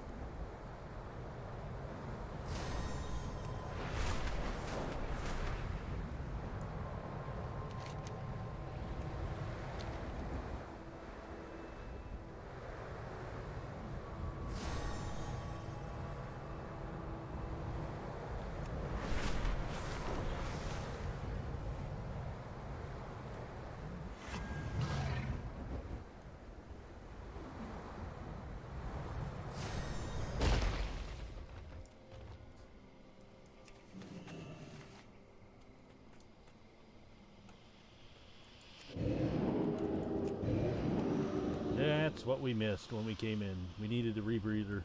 That's what we missed when we came in. We needed a rebreather.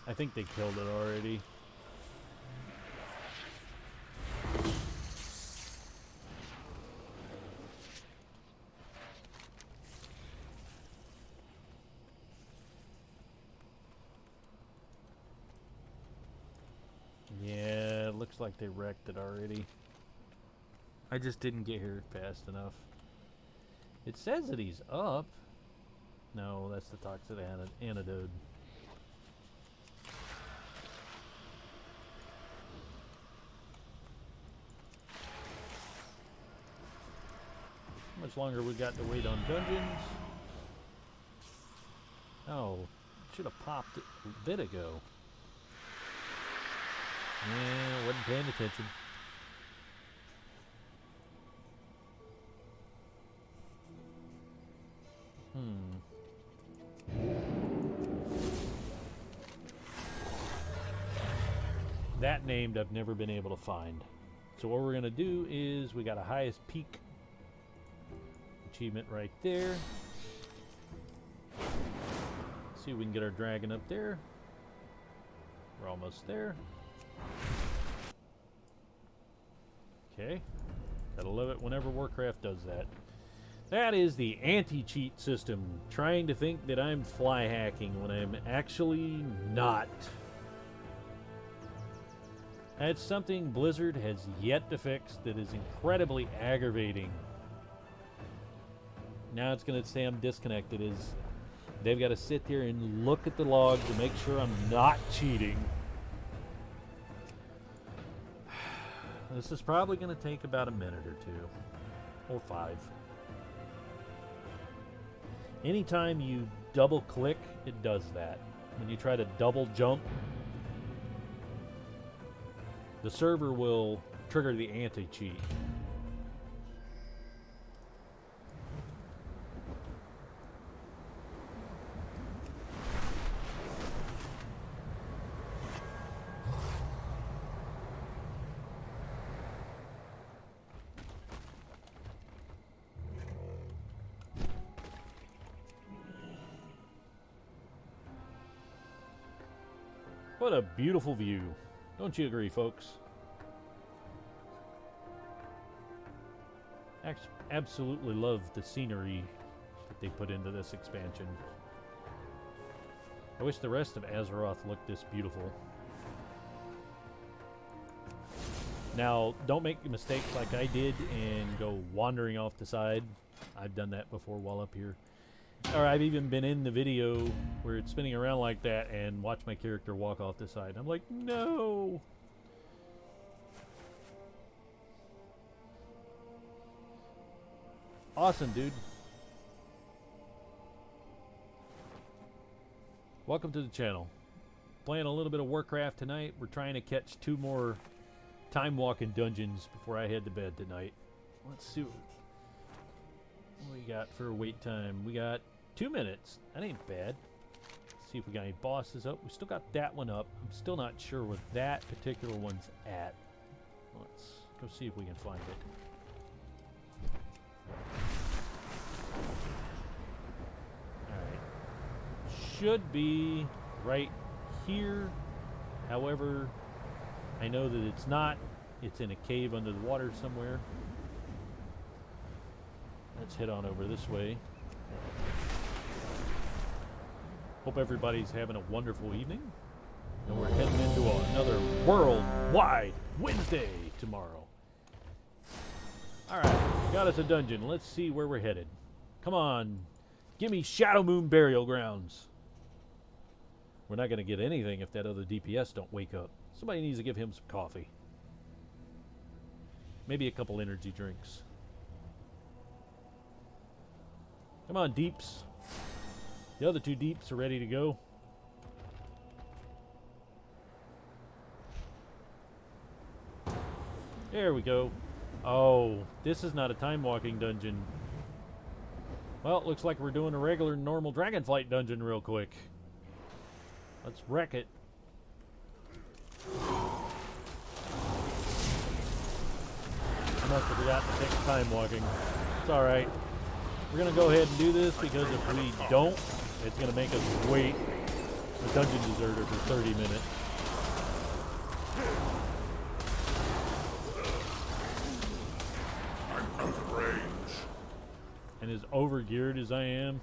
I think they killed it already. Yeah, it looks like they wrecked it already. I just didn't get here fast enough. It says that he's up. No, that's the toxic antidote. How much longer we got to wait on dungeons? Oh, should have popped it a bit ago. Yeah, wasn't paying attention. That named I've never been able to find. So what we're gonna do is we got a highest peak achievement right there. See if we can get our dragon up there. We're almost there. Okay. Gotta love it whenever Warcraft does that. That is the anti-cheat system, trying to think that I'm fly hacking when I'm actually not. That's something Blizzard has yet to fix that is incredibly aggravating. Now it's going to say I'm disconnected. They've got to sit there and look at the logs to make sure I'm not cheating. This is probably going to take about a minute or 2 or 5. Anytime you double click, it does that. When you try to double jump, the server will trigger the anti-cheat. What a beautiful view. Don't you agree, folks? Absolutely love the scenery that they put into this expansion. I wish the rest of Azeroth looked this beautiful. Now, don't make mistakes like I did and go wandering off the side. I've done that before while up here. Or I've even been in the video where it's spinning around like that and watch my character walk off the side. I'm like, no! Awesome, dude. Welcome to the channel. Playing a little bit of Warcraft tonight. We're trying to catch 2 more time-walking dungeons before I head to bed tonight. Let's see what we got for wait time. We got 2 minutes. That ain't bad. Let's see if we got any bosses up. We still got that one up. I'm still not sure where that particular one's at. Let's go see if we can find it. Should be right here. However, I know that it's not. It's in a cave under the water somewhere. Let's head on over this way. Hope everybody's having a wonderful evening. And we're heading into another worldwide Wednesday tomorrow. Alright, got us a dungeon. Let's see where we're headed. Come on. Give me Shadow Moon Burial Grounds. We're not going to get anything if that other DPS don't wake up. Somebody needs to give him some coffee. Maybe a couple energy drinks. Come on, deeps. The other 2 deeps are ready to go. There we go. Oh, this is not a time-walking dungeon. Well, it looks like we're doing a regular, normal Dragonflight dungeon real quick. Let's wreck it. I must have forgotten to take time walking. It's alright. We're going to go ahead and do this because if we don't, it's going to make us wait a dungeon deserter for 30 minutes. I'm out of range. And as overgeared as I am,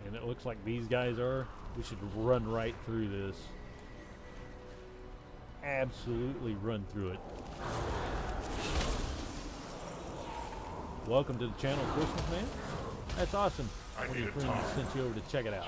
and it looks like these guys are, we should run right through this. Absolutely run through it. Welcome to the channel, Christmas Man. That's awesome. I One of need your a friends talk. sent you over to check it out.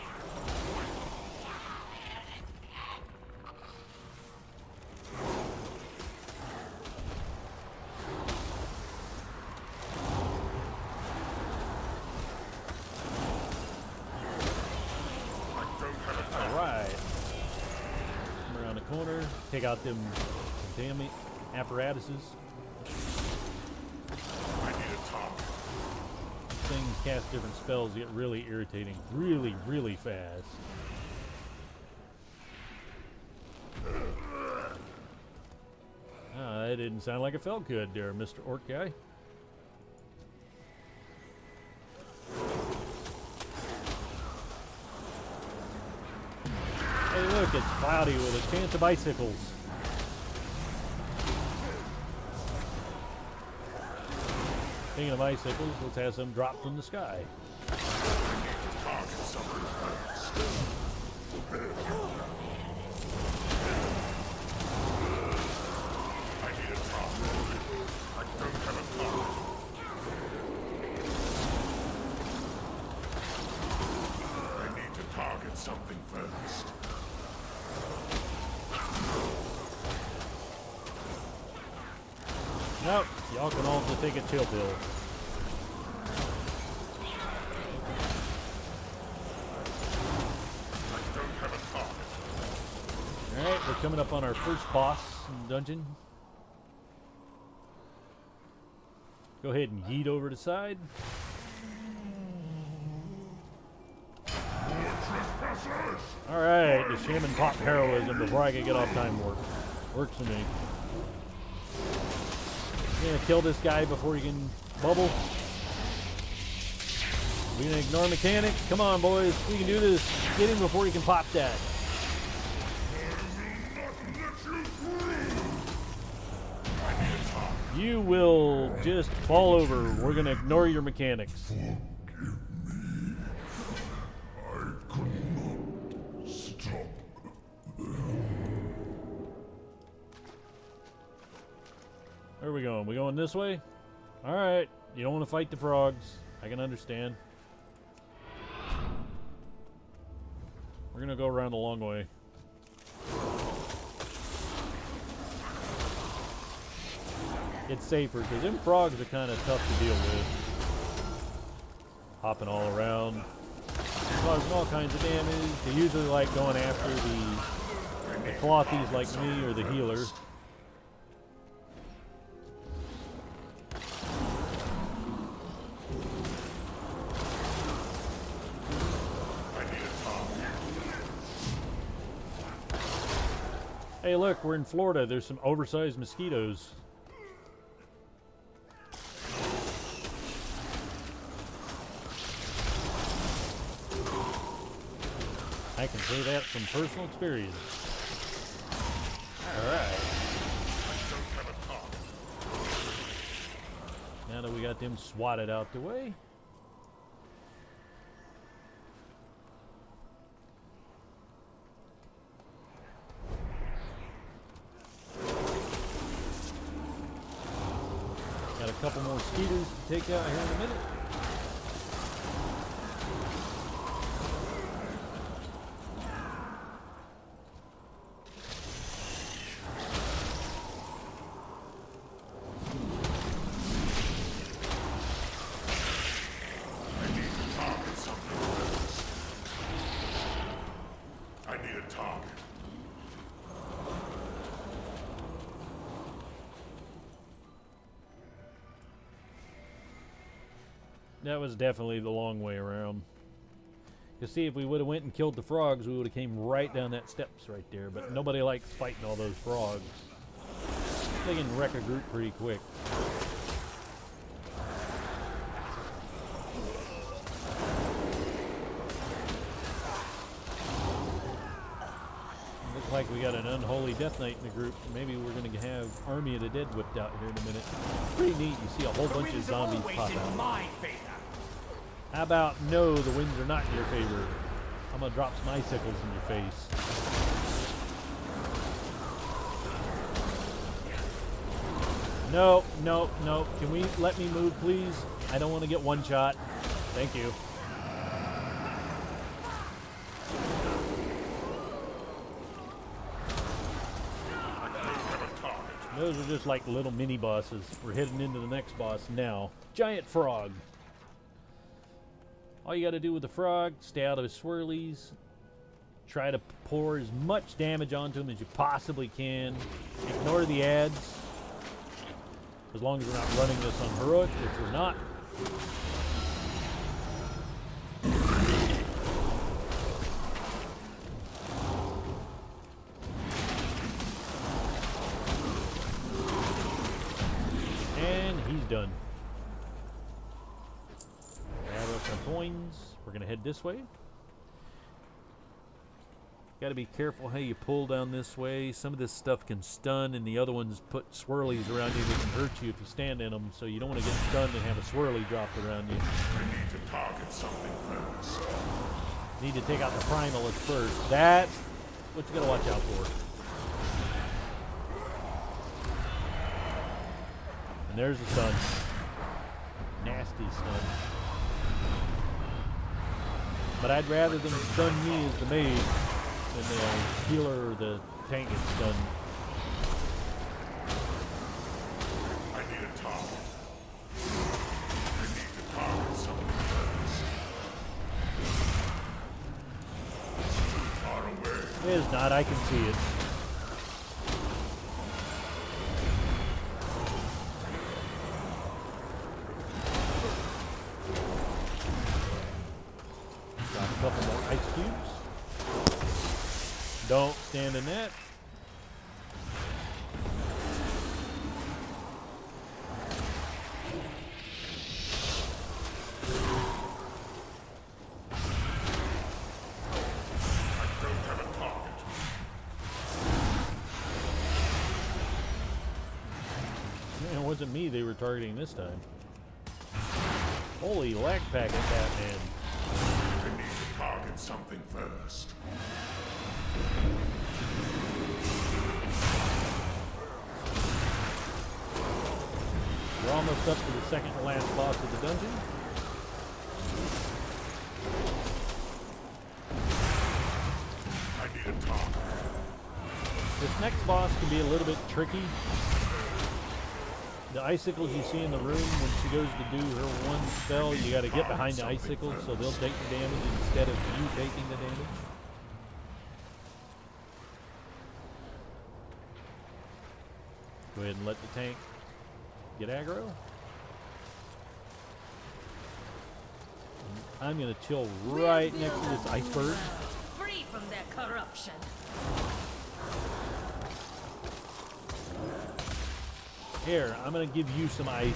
I'm take out them damn apparatuses. I need a target. These things cast different spells, get really irritating, really, really fast. That didn't sound like it felt good there, Mr. Orc guy. Hey, look, it's cloudy with a chance of icicles. Speaking of icicles, let's have some drop from the sky. Target something first. I need a target. I don't have a target. I need to target something first. Nope, y'all can all just take a chill pill. I don't have a target. Alright, we're coming up on our first boss in the dungeon. Go ahead and yeet over to the side. Alright, just him and pop heroism before I can get off time warp. Works for me. Gonna kill this guy before he can bubble. We gonna ignore mechanics. Come on, boys. We can do this. Get him before he can pop that. You will just fall over. We're gonna ignore your mechanics. Where are we going? We going this way? Alright. You don't want to fight the frogs. I can understand. We're going to go around the long way. It's safer because them frogs are kind of tough to deal with. Hopping all around. Causing all kinds of damage. They usually like going after the clothies like me or the healer. Hey, look, we're in Florida. There's some oversized mosquitoes. I can say that from personal experience. All right. Now that we got them swatted out the way. Got a couple more skeeters to take out here in a minute. I need a target. That was definitely the long way around. You see, if we would have went and killed the frogs, we would have came right down that steps right there. But nobody likes fighting all those frogs. They can wreck a group pretty quick. Looks like we got an unholy death knight in the group. Maybe we're going to have Army of the Dead whipped out here in a minute. Pretty neat. You see a whole bunch of zombies pop out. How about no, the winds are not in your favor. I'm going to drop some icicles in your face. No, no, no. Can we let me move, please? I don't want to get one shot. Thank you. Those are just like little mini bosses. We're heading into the next boss now. Giant frog. All you got to do with the frog, stay out of his swirlies. Try to pour as much damage onto them as you possibly can. Ignore the ads. As long as we're not running this on heroic, which we're not. And he's done. Grab up some coins. We're going to head this way. Got to be careful how you pull down this way. Some of this stuff can stun, and the other ones put swirlies around you that can hurt you if you stand in them. So you don't want to get stunned and have a swirly dropped around you. I need to target something first. Need to take out the primalist first. That's what you got to watch out for. And there's the stun. Nasty stun. But I'd rather them stun me as the mage than the healer or the tank gets stunned. I need a target. I need to target something first. Far away. It is not. I can see it. Got a couple more ice cubes. Don't stand in that. I don't have a target. It wasn't me they were targeting this time. Holy lag packet, Batman. I need to target something first. We're almost up to the second to last boss of the dungeon. I need a target. This next boss can be a little bit tricky. The icicles you see in the room, when she goes to do her one spell, you got to get behind the icicles so they'll take the damage instead of you taking the damage. Go ahead and let the tank get aggro. I'm going to chill right next to this iceberg. Free from their corruption. Here, I'm going to give you some ice.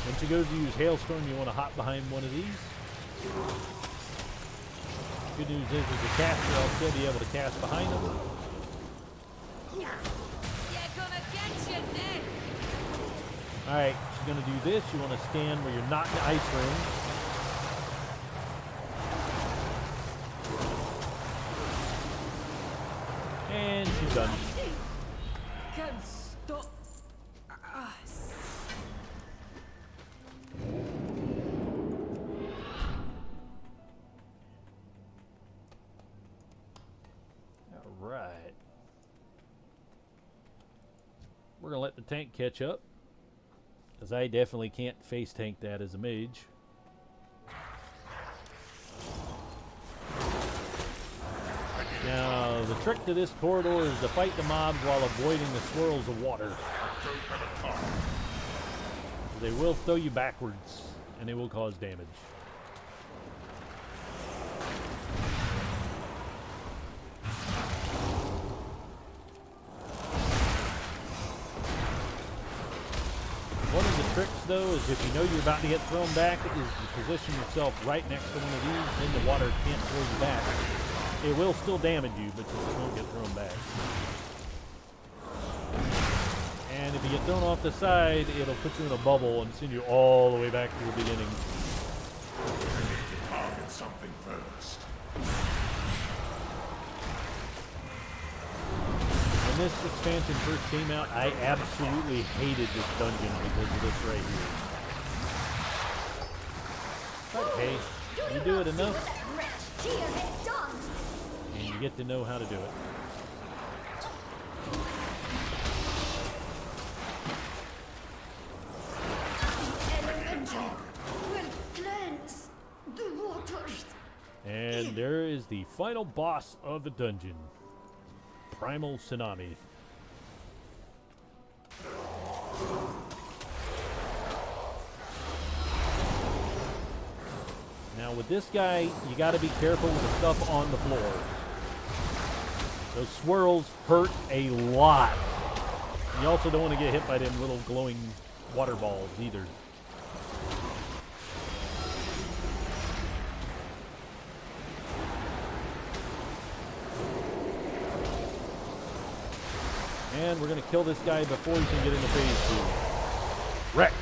When she goes to use Hailstorm, you want to hop behind one of these. Good news is, as a caster, I'll still be able to cast behind them. You're gonna get your neck. Alright, she's going to do this. You want to stand where you're not in the ice room. And she's done. Can stop us. Alright. We're going to let the tank catch up, because I definitely can't face tank that as a mage. Now, the trick to this corridor is to fight the mobs while avoiding the swirls of water. They will throw you backwards, and they will cause damage. One of the tricks, though, is if you know you're about to get thrown back, is to position yourself right next to one of these, then the water can't throw you back. It will still damage you, but you just won't get thrown back. And if you get thrown off the side, it'll put you in a bubble and send you all the way back to the beginning. I need to target something first. When this expansion first came out, I absolutely hated this dungeon because of this right here. But hey, you do it enough, and you get to know how to do it. Elemental will cleanse the waters. And there is the final boss of the dungeon. Primal Tsunami. Now with this guy, you got to be careful with the stuff on the floor. Those swirls hurt a lot. You also don't want to get hit by them little glowing water balls either. And we're going to kill this guy before he can get into phase 2. Wreck!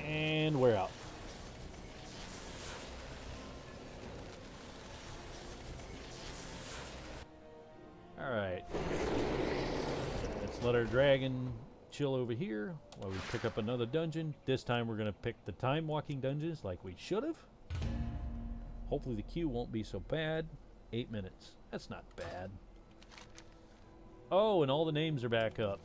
And we're out. Alright. Let's let our dragon chill over here while we pick up another dungeon. This time we're going to pick the time-walking dungeons like we should have. Hopefully the queue won't be so bad. 8 minutes. That's not bad. Oh, and all the names are back up.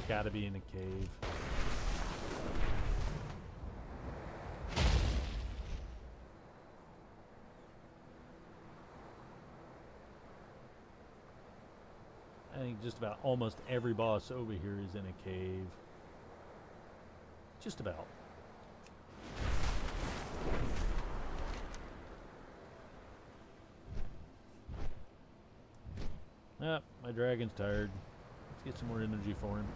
Gotta be in a cave. I think just about almost every boss over here is in a cave. Just about. Ah, my dragon's tired. Let's get some more energy for him.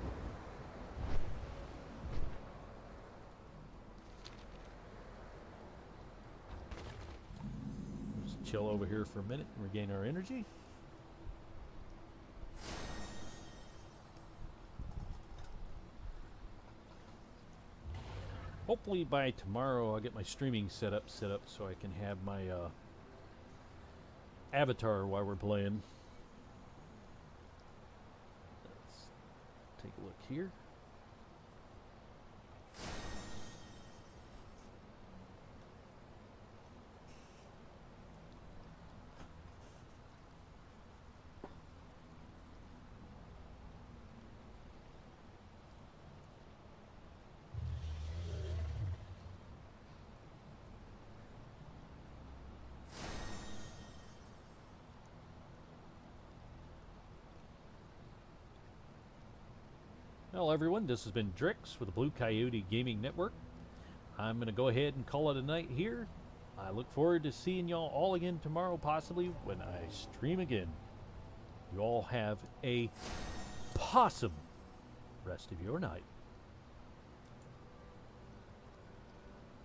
Just chill over here for a minute and regain our energy. Hopefully by tomorrow I'll get my streaming set up so I can have my avatar while we're playing. Take a look here. Well, everyone, this has been Drix with the Blue Coyote Gaming Network. I'm going to go ahead and call it a night here. I look forward to seeing y'all all again tomorrow, possibly, when I stream again. You all have a possum rest of your night.